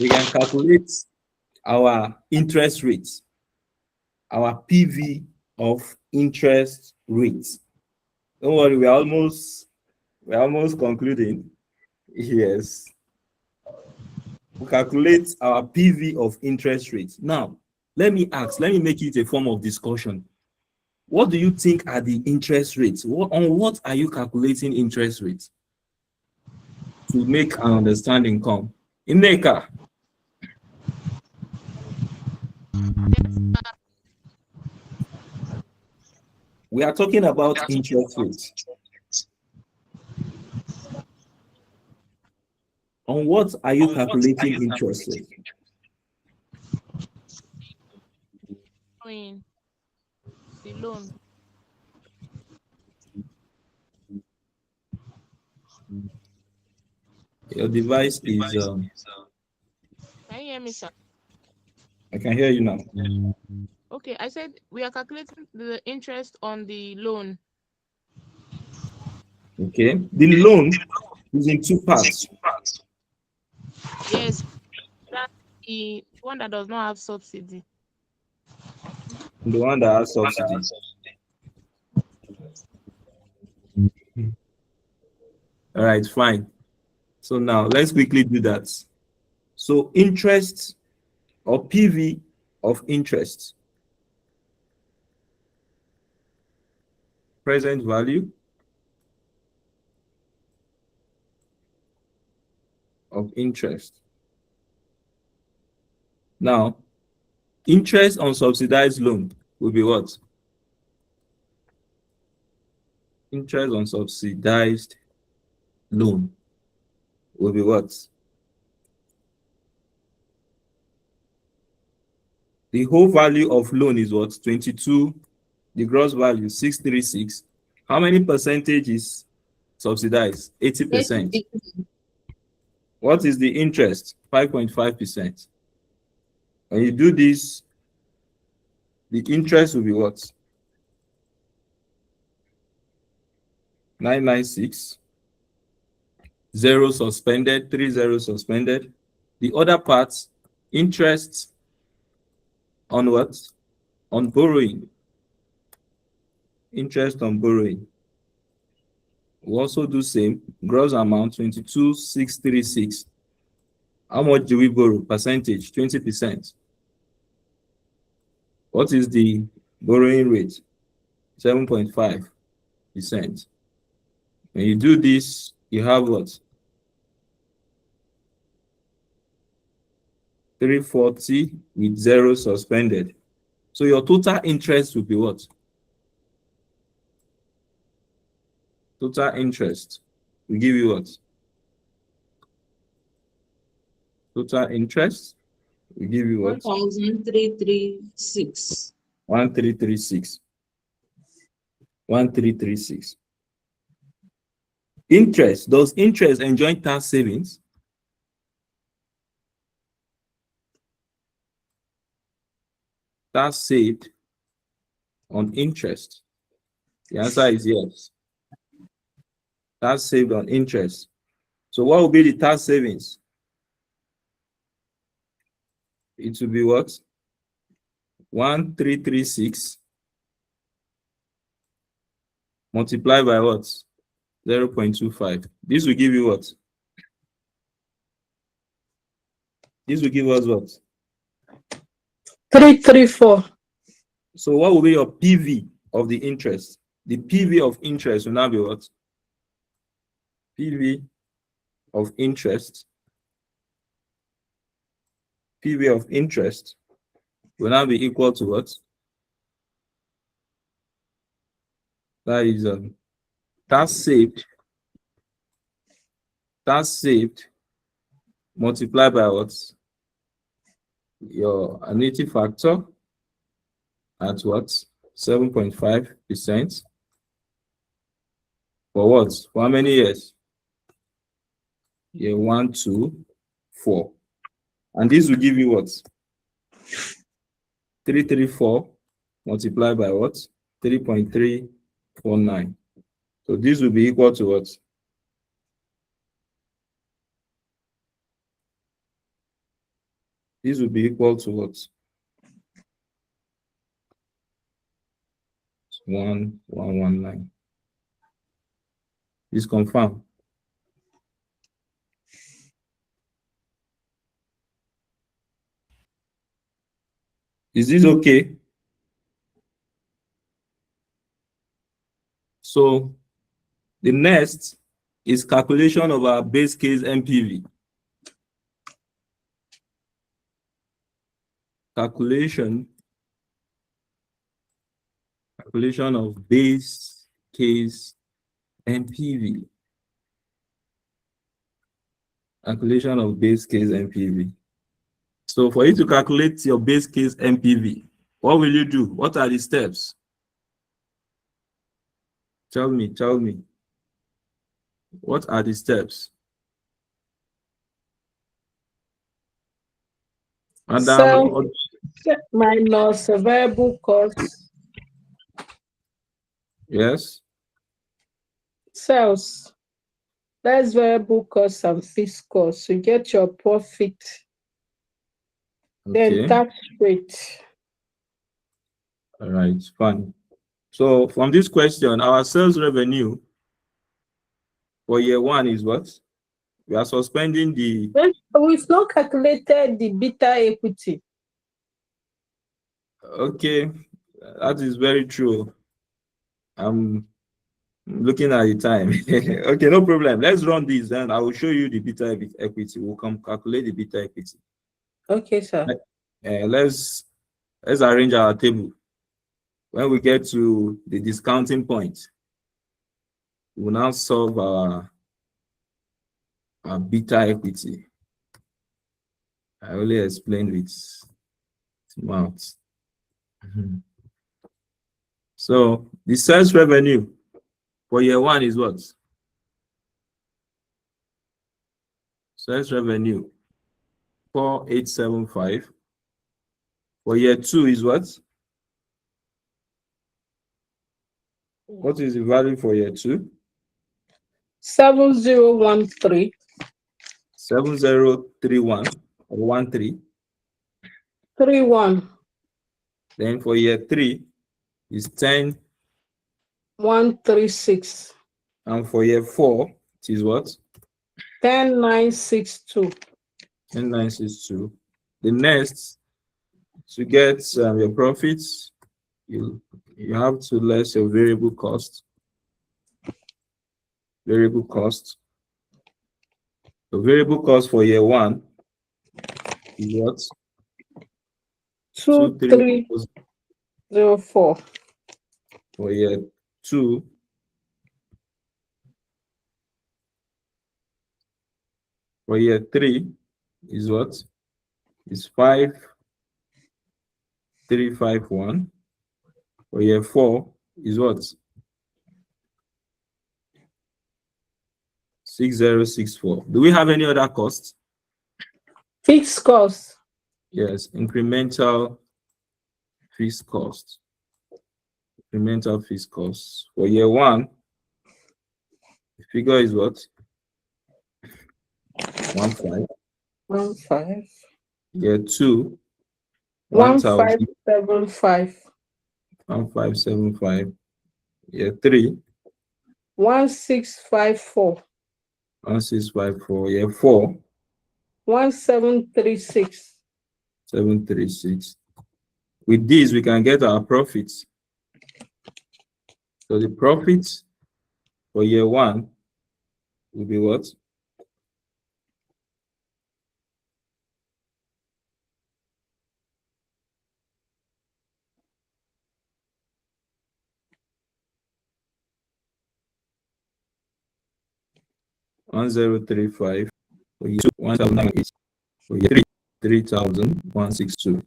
We can calculate our interest rates, our PV of interest rates. Don't worry, we're almost concluding. Yes. We calculate our PV of interest rates. Now, let me make it a form of discussion. What do you think are the interest rates? On what are you calculating interest rates? To make an understanding come. Ineka. We are talking about interest rates. On what are you calculating interest rates? The loan. Your device is Can you hear me, sir? I can hear you now. Okay, I said we are calculating the interest on the loan. Okay. The loan is in two parts. Yes, that's the one that does not have subsidy. The one that has subsidy. All right, fine. So now let's quickly do that. So interest or PV of interest, present value of interest. Now, interest on subsidized loan will be what? Interest on subsidized loan will be what? The whole value of loan is what? 22. The gross value 636. How many percentage is subsidized? 80%. What is the interest? 5.5%. When you do this, the interest will be what? 996. 0 suspended, 30 suspended. The other parts, interest on what? On borrowing. Interest on borrowing. We also do same. Gross amount 22,636. How much do we borrow? Percentage 20%. What is the borrowing rate? 7.5%. When you do this, you have what? 340 with 0 suspended. So your total interest will be what? Total interest will give you what? Total interest will give you what? 1,336. 1336. 1336. Interest. Does interest enjoy tax savings? Tax saved on interest. The answer is yes. Tax saved on interest. So what will be the tax savings? It will be what? 1336 multiplied by what? 0.25. This will give you what? This will give us what? 334. So what will be your PV of the interest? The PV of interest will now be what? PV of interest. PV of interest will now be equal to what? That is tax saved multiplied by what? Your annuity factor at what? 7.5%. For what? For how many years? Year 1, 2, 4. And this will give you what? 334 multiplied by what? 3.349. So this will be equal to what? This will be equal to what? 1119. Is confirmed. Is this okay? So the next is calculation of our base case NPV. Calculation of base case NPV. Calculation of base case NPV. So for you to calculate your base case NPV, what will you do? What are the steps? Tell me. What are the steps? So minus variable cost. Yes. Sales. That's variable costs and fixed costs. You get your profit. Okay. Then tax rate. All right, fine. So from this question, our sales revenue for year one is what? We are suspending the We've not calculated the beta equity. okay. That is very true. I'm looking at the time. Okay, no problem. Let's run this, then I will show you the beta equity. We'll come calculate the beta equity. Okay, sir. Let's arrange our table. When we get to the discounting point, we'll now solve our beta equity. I only explained with mouth. So the sales revenue for year one is what? Sales revenue 4875. For year two is what? What is the value for year two? 7013. 7031 or 13. 31. Then for year three is 136. and for year four it is what? 10962. 10962. The next, to get your profits, you have to less your variable cost. Variable cost. The variable cost for year one is what? 2304. For year two, for year three is what? Is 5351. For year four is what? 6064. Do we have any other costs? Fixed cost. Yes, incremental fixed cost. Incremental fixed costs. For year one, the figure is what? 15. 15. Year two, 1575. 1575. Year three, 1654. 1654. Year four, 1736. 736. With this, we can get our profits. So the profits for year one will be what? $1035. For year two, 1798. For year three, 3162.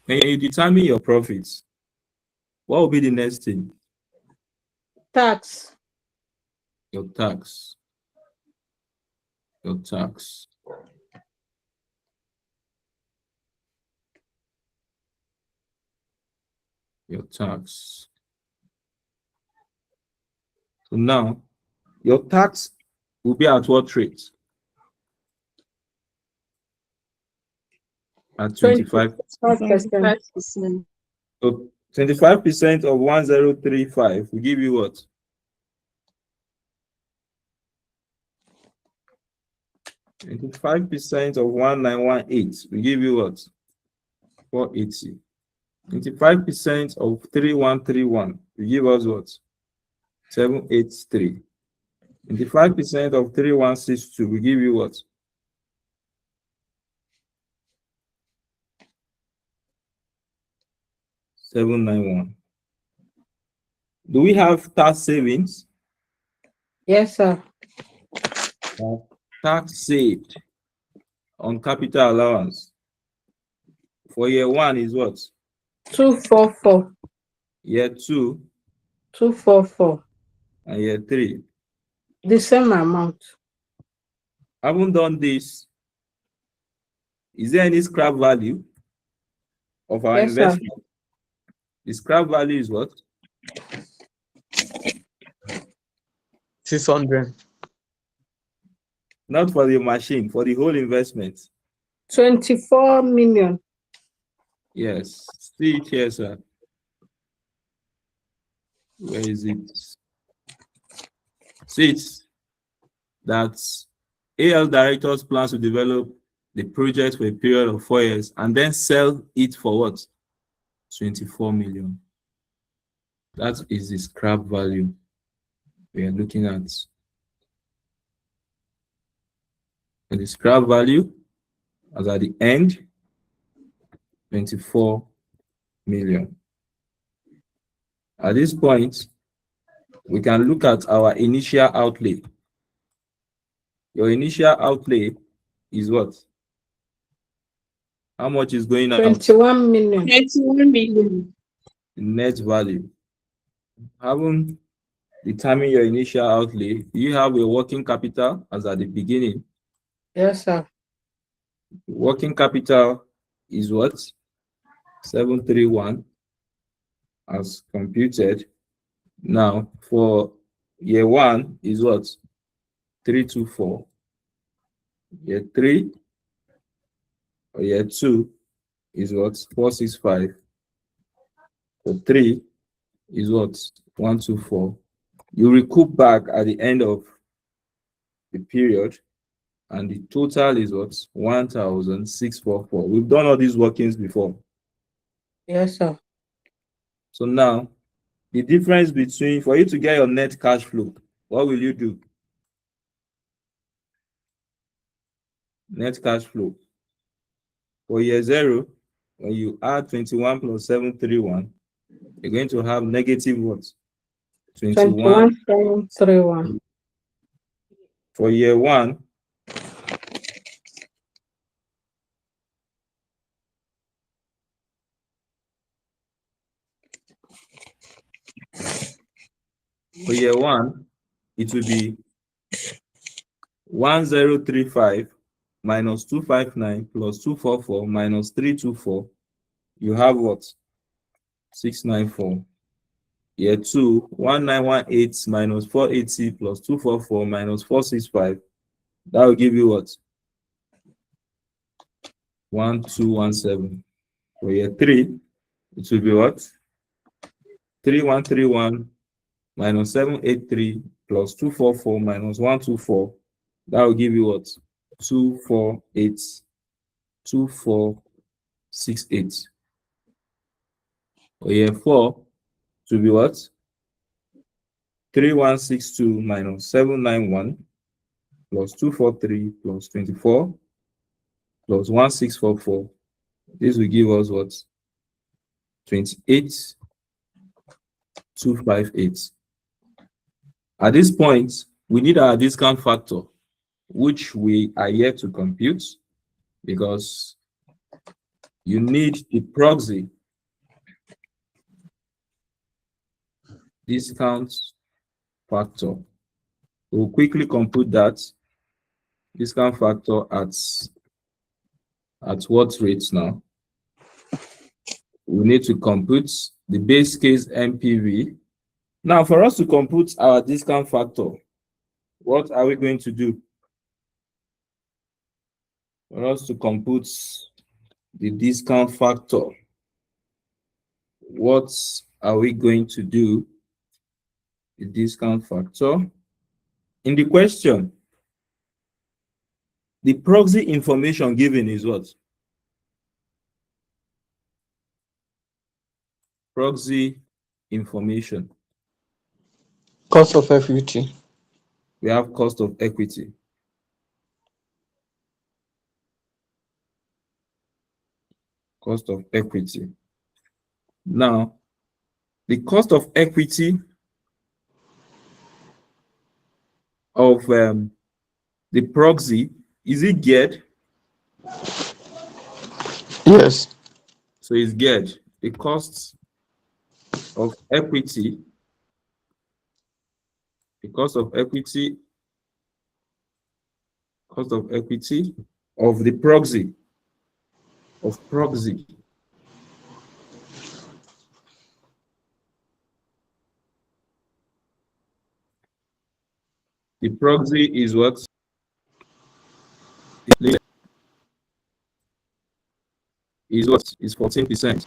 When you determine your profits, what will be the next thing? Tax. Your tax. Your tax. Your tax. So now, your tax will be at what rate? At 25%. 25%. So 25% of 1035 will give you what? 25% of 1918 will give you what? 480. 25% of 3131 will give us what? 783. 25% of 3162 will give you what? 791. Do we have tax savings? Yes, sir. Tax saved on capital allowance for year one is what? 244. Year two 244. and year three. The same amount. Haven't done this. Is there any scrap value of our Yes, sir. investment? The scrap value is what? 600. Not for the machine, for the whole investment. 24 million. Yes, see it here, sir. Where is it? See it that AL directors plans to develop the project for a period of 4 years and then sell it for what? 24 million. That is the scrap value we are looking at. And the scrap value as at the end, 24 million. At this point, we can look at our initial outlay. Your initial outlay is what? How much is going out? 21 million. 21 million. The net value. Haven't determined your initial outlay. Do you have a working capital as at the beginning? Yes, sir. Working capital is what? 731 as computed. Now for year 1 is what? 324. Year 3 or year 2 is what? 465. For 3 is what? 124. You recoup back at the end of the period, and the total is what? 1,644. We've done all these workings before. Yes, sir. So now, the difference between, for you to get your net cash flow, what will you do? Net cash flow. For year 0, when you add 21 plus 731, you're going to have negative what? 21. 21,731. For year 1, it will be 1035 minus 259 plus 244 minus 324. You have what? 694. Year 2, 1918 minus 480 plus 244 minus 465. That will give you what? 1217. For year 3, it will be what? 3131 minus 783 plus 244 minus 124. That will give you what? 248. 2468. For year 4, to be what? 3162 minus 791 plus 243 plus 24 plus 1644. This will give us what? 28,258. At this point, we need our discount factor, which we are yet to compute because you need the proxy discount factor. We'll quickly compute that discount factor at what rates now? We need to compute the base case NPV. Now, for us to compute our discount factor, what are we going to do? For us to compute the discount factor, what are we going to do? The discount factor. In the question, the proxy information given is what? Proxy information. Cost of equity. We have cost of equity. Cost of equity. Now, the cost of equity of the proxy, is it geared? Yes. So it's geared. The cost of equity, the cost of equity of the proxy, The proxy is what? is what? Is 14%.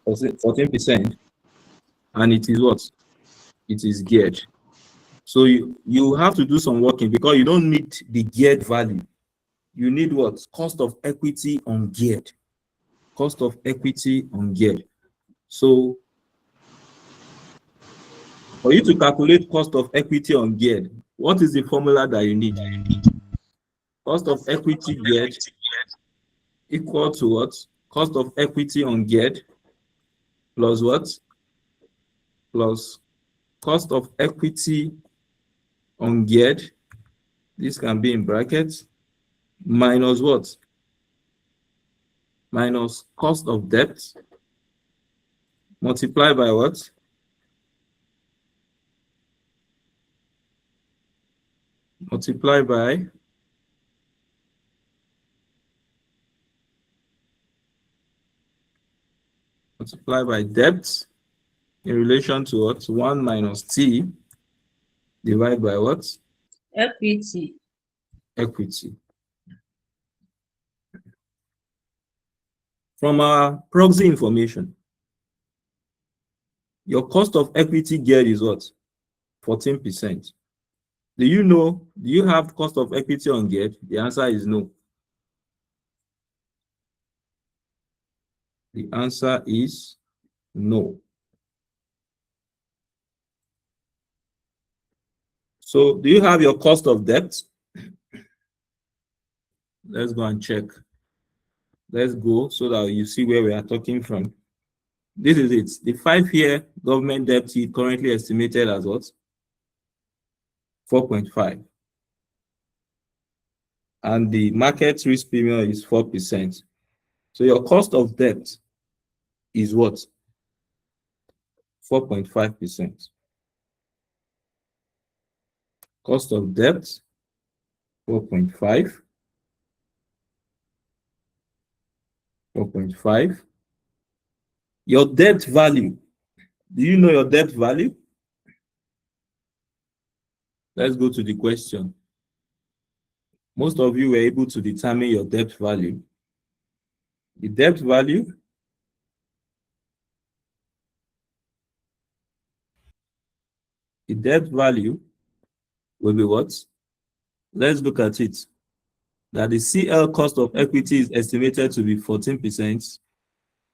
14%. And it is what? It is geared. So you have to do some working because you don't need the geared value. You need what? Cost of equity ungeared. Cost of equity ungeared. So for you to calculate cost of equity ungeared, what is the formula that you need? Cost of equity geared equal to what? Cost of equity ungeared plus what? Plus cost of equity ungeared. This can be in brackets. Minus what? Minus cost of debt. Multiply by what? Multiply by debt in relation to what? 1 minus t divided by what? Equity. Equity. From our proxy information, your cost of equity geared is what? 14%. Do you have cost of equity ungeared? The answer is no. The answer is no. So do you have your cost of debt? Let's go and check. Let's go so that you see where we are talking from. This is it. The 5-year government debt yield currently estimated as what? 4.5. And the market risk premium is 4%. So your cost of debt is what? 4.5%. Cost of debt, 4.5. 4.5. Your debt value. Do you know your debt value? Let's go to the question. Most of you were able to determine your debt value. The debt value will be what? Let's look at it. That the CL cost of equity is estimated to be 14%.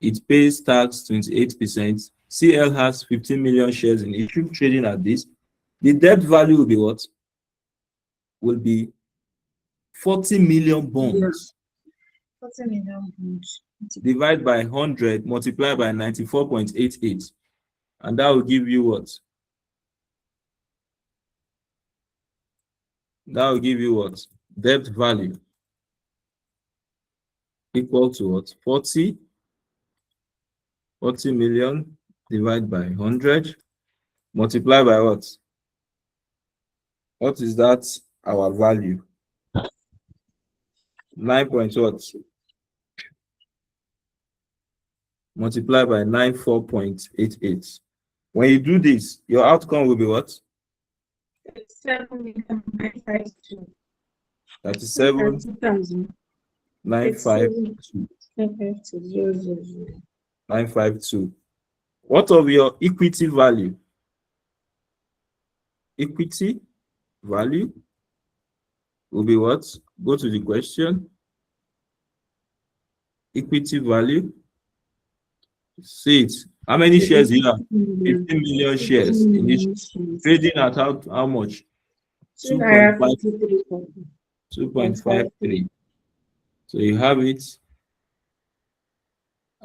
It pays tax 28%. CL has 15 million shares in issue trading at this. The debt value will be what? Will be 40 million bonds. 40 million bonds. Divide by 100, multiply by 94.88. And that will give you what? That will give you what? Debt value equal to what? 40 million divided by 100 multiply by what? What is that? Our value 9 point what? Multiply by 94.88. When you do this, your outcome will be what? 37,952. 37,952. 952. 952. What of your equity value? Equity value will be what? Go to the question. Equity value. See it. How many shares do you have? 15 million shares in each. Trading at how much? 2.53. So you have it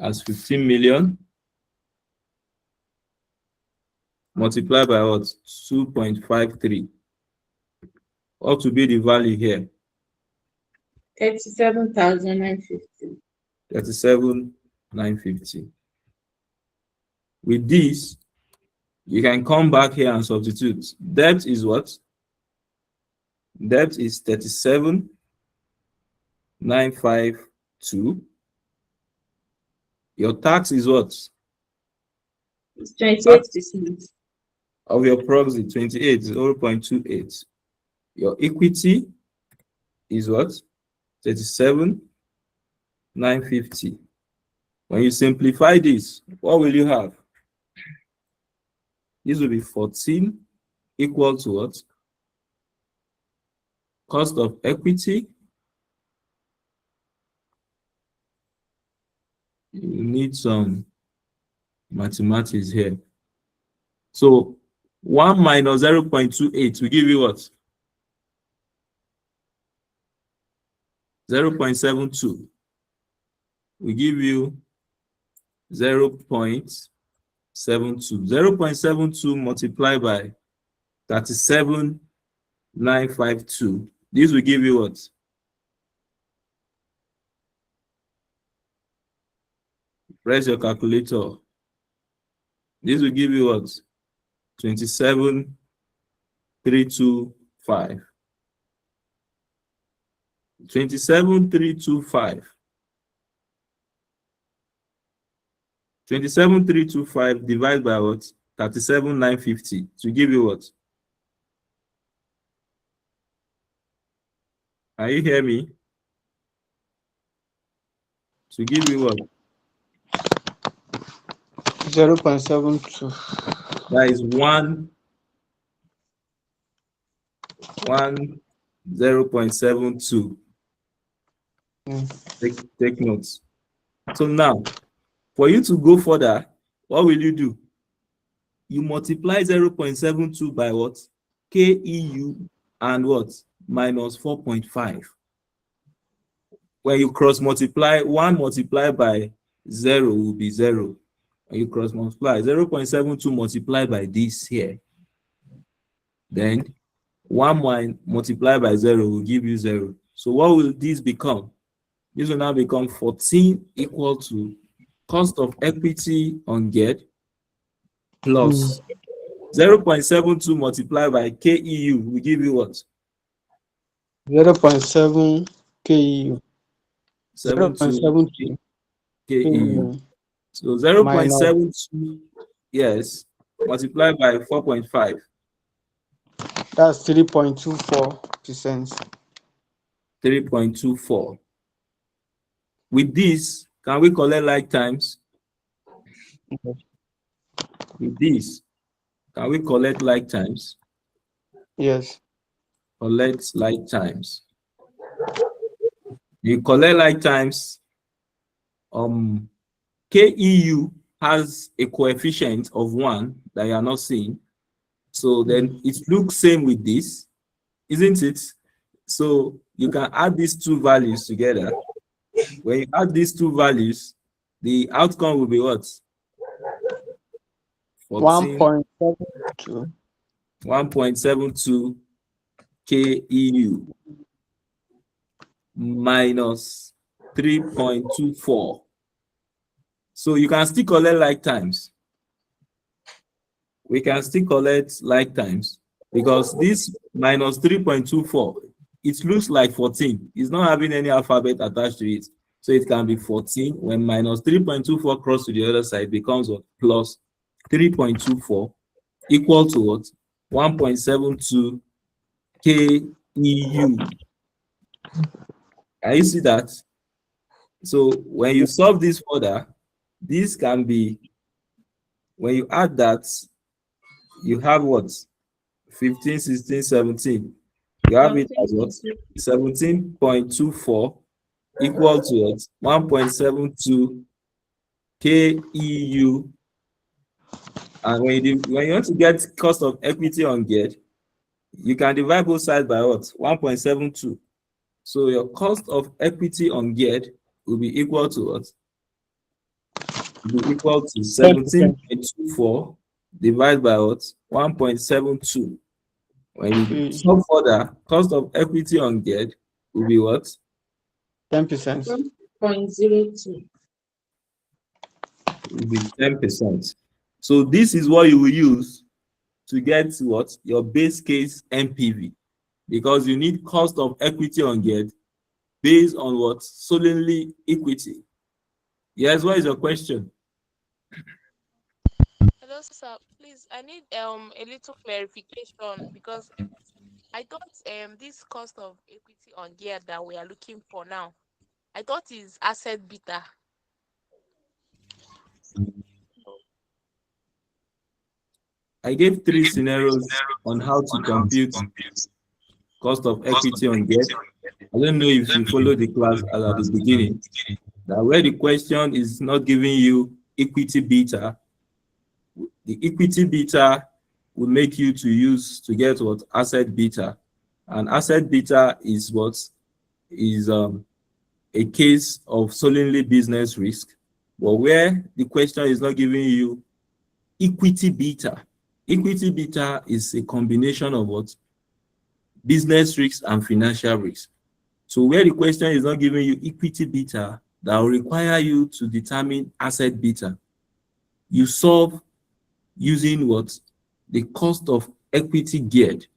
as 15 million multiplied by what? 2.53. What will be the value here? 37,950. 37,950. With this, you can come back here and substitute. Debt is what? Debt is 37,952. Your tax is what? It's 28%. Of your proxy, 28 is 0.28. Your equity is what? 37,952. 950. When you simplify this, what will you have? This will be 14 equal to what? Cost of equity. You need some mathematics here. So 1 minus 0.28 will give you what? 0.72. We give you 0.72. 0.72 multiplied by 37,952. This will give you what? Press your calculator. This will give you what? 27,325. 27,325. 27,325 divided by what? 37,950 to give you what? Are you hear me? To give you what? 0.72. That is 0.72. Take notes. So now, for you to go further, what will you do? You multiply 0.72 by what? KEU and what? Minus 4.5. When you cross multiply, 1 multiplied by 0 will be 0. When you cross multiply, 0.72 multiplied by this here. Then 1 multiplied by 0 will give you 0. So what will this become? This will now become 14 equal to cost of equity on get plus 0.72 multiplied by KEU will give you what? 0.7 KEU. 0.72 KEU. So Minus 0.72, yes, multiplied by 4.5. that's 3.24%. 3.24. With this, can we collect like times? With this, can we collect like times? Yes. Collect like times. You collect like times. KEU has a coefficient of 1 that you are not seeing. So then it looks same with this, isn't it? So you can add these two values together. When you add these two values, the outcome will be what? 1.72. 1.72 KEU minus 3.24. So you can still collect like times. We can still collect like times because this minus 3.24, it looks like 14. It's not having any alphabet attached to it. So it can be 14. When minus 3.24 cross to the other side becomes what? Plus 3.24 equal to what? 1.72 KEU. Can you see that? So when you solve this further, this can be, when you add that, you have what? 15, 16, 17. You have it as what? 17.24 equal to what? 1.72 KEU. And when you want to get cost of equity on get, you can divide both sides by what? 1.72. So your cost of equity on get will be equal to what? Will be equal to 17.24 divided by what? 1.72. When you solve further, cost of equity on get will be what? 10%. 0.02. Will be 10%. So this is what you will use to get what? Your base case NPV. Because you need cost of equity on get based on what? Solely equity. Yes, what is your question? Hello, sir. Please, I need a little clarification because I thought this cost of equity on gear that we are looking for now I thought it's asset beta. I gave 3 scenarios on how to compute cost of equity on debt. I don't know if you followed the class at the beginning. That where the question is not giving you equity beta, the equity beta will make you to use to get what asset beta, and asset beta is what is a case of solely business risk, but where the question is not giving you equity beta. Equity beta is a combination of what business risk and financial risk. So where the question is not giving you equity beta, that will require you to determine asset beta. You solve using what the cost of equity geared.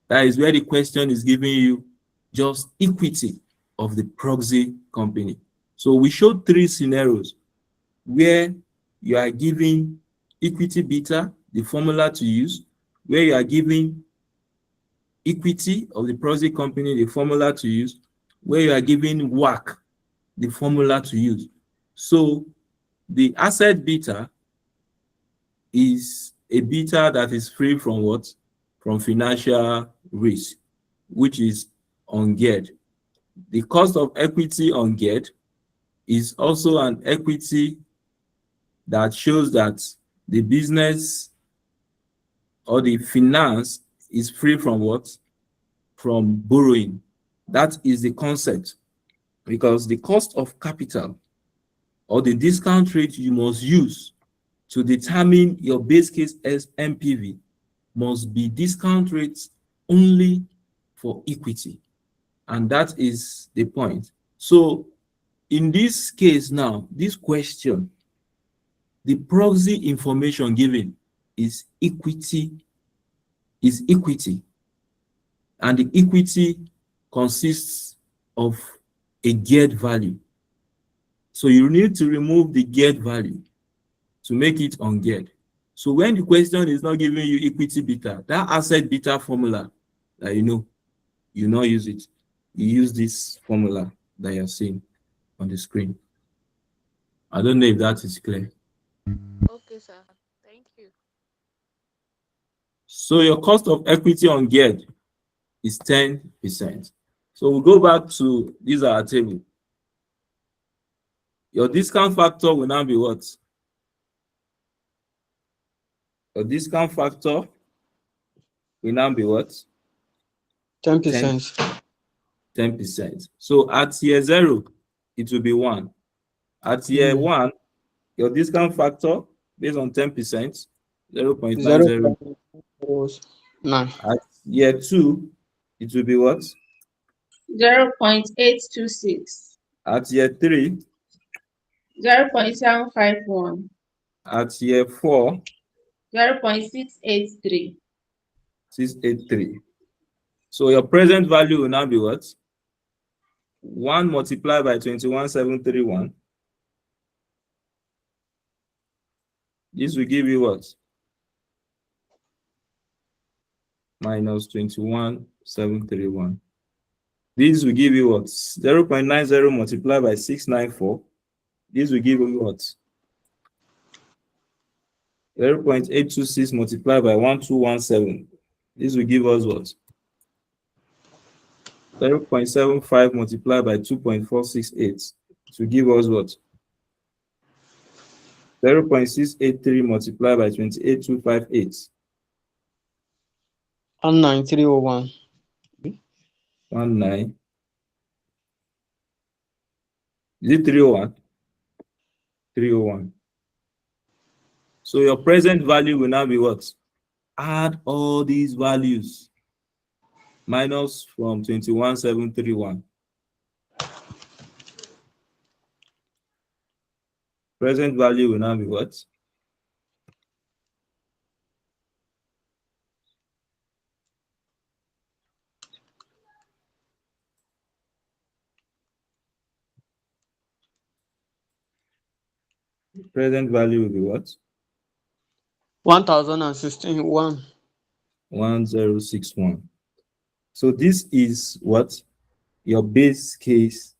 That is where the question is giving you just equity of the proxy company. So we showed 3 scenarios where you are giving equity beta, the formula to use, where you are giving equity of the proxy company, the formula to use, where you are giving WACC, the formula to use. So the asset beta is a beta that is free from what? From financial risk, which is ungeared. The cost of equity ungeared is also an equity that shows that the business or the finance is free from what? From borrowing. That is the concept, because the cost of capital or the discount rate you must use to determine your base case as MPV must be discount rates only for equity. And that is the point. So in this case now, this question, the proxy information given is equity, and the equity consists of a geared value. So you need to remove the geared value to make it ungeared. So when the question is not giving you equity beta, that asset beta formula that you not use it. You use this formula that you're seeing on the screen. I don't know if that is clear. Okay, sir. Thank you. So your cost of equity ungeared is 10%. So we'll go back to this our table. Your discount factor will now be what? Your discount factor will now be what? 10%. 10%. So at year 0, it will be 1. At year 1, your discount factor based on 10%, 0.90. 0.09. At year 2, it will be what? 0.826. At year 3, 0.751. at year 4, 0.683. 683. So your present value will now be what? 1 multiplied by 21,731. This will give you what? Minus 21,731. This will give you what? 0.90 multiplied by 694. This will give you what? 0.826 multiplied by 1217. This will give us what? 0.75 multiplied by 2.468 to give us what? 0.683 multiplied by 28,258. 19301. 19. Is it 301? 301. So your present value will now be what? Add all these values minus from 21,731. Present value will now be what? Present value will be what? 1016. 1061. So this is what your base case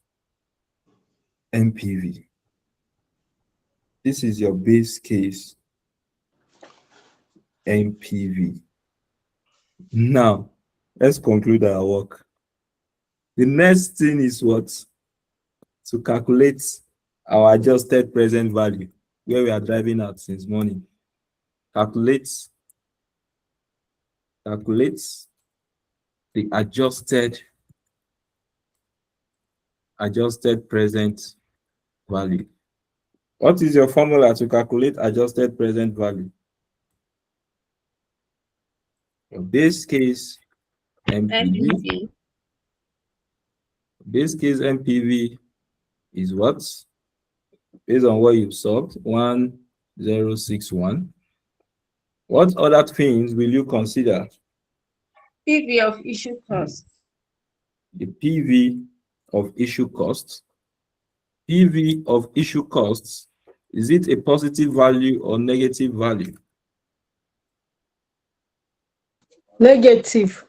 NPV. This is your base case NPV. Now, let's conclude our work. The next thing is what? To calculate our adjusted present value, where we are driving at since morning. Calculate the adjusted present value. What is your formula to calculate adjusted present value? Your base case NPV. Base case NPV is what? Based on what you've solved, 1061. What other things will you consider? PV of issue cost. The PV of issue costs. PV of issue costs, is it a positive value or negative value? Negative.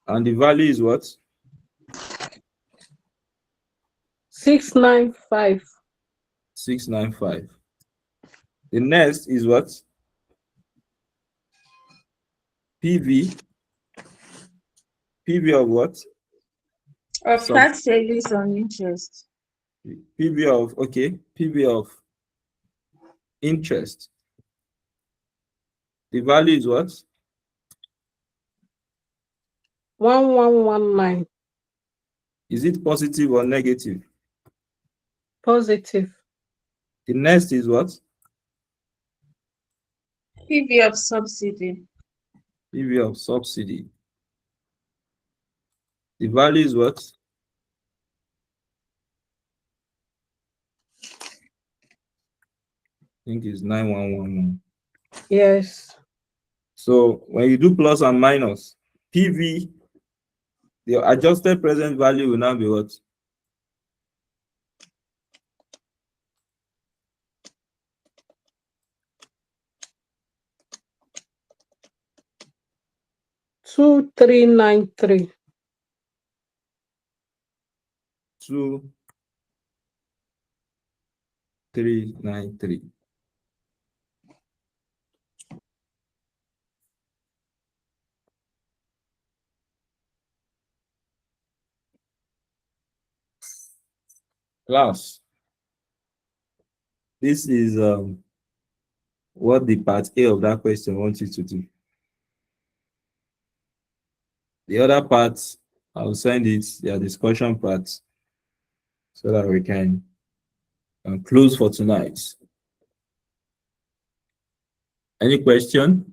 And the value is what? 695. 695. The next is what? PV. PV of what? Of tax savings on interest. PV of, okay, PV of interest. The value is what? 1119. Is it positive or negative? Positive. The next is what? PV of subsidy. PV of subsidy. The value is what? I think it's 9111. Yes. So when you do plus and minus, PV, the adjusted present value will now be what? Two, 393. 2393. Class, this is what the part A of that question wants you to do. The other parts, I'll send it, their discussion parts, so that we can close for tonight. Any question?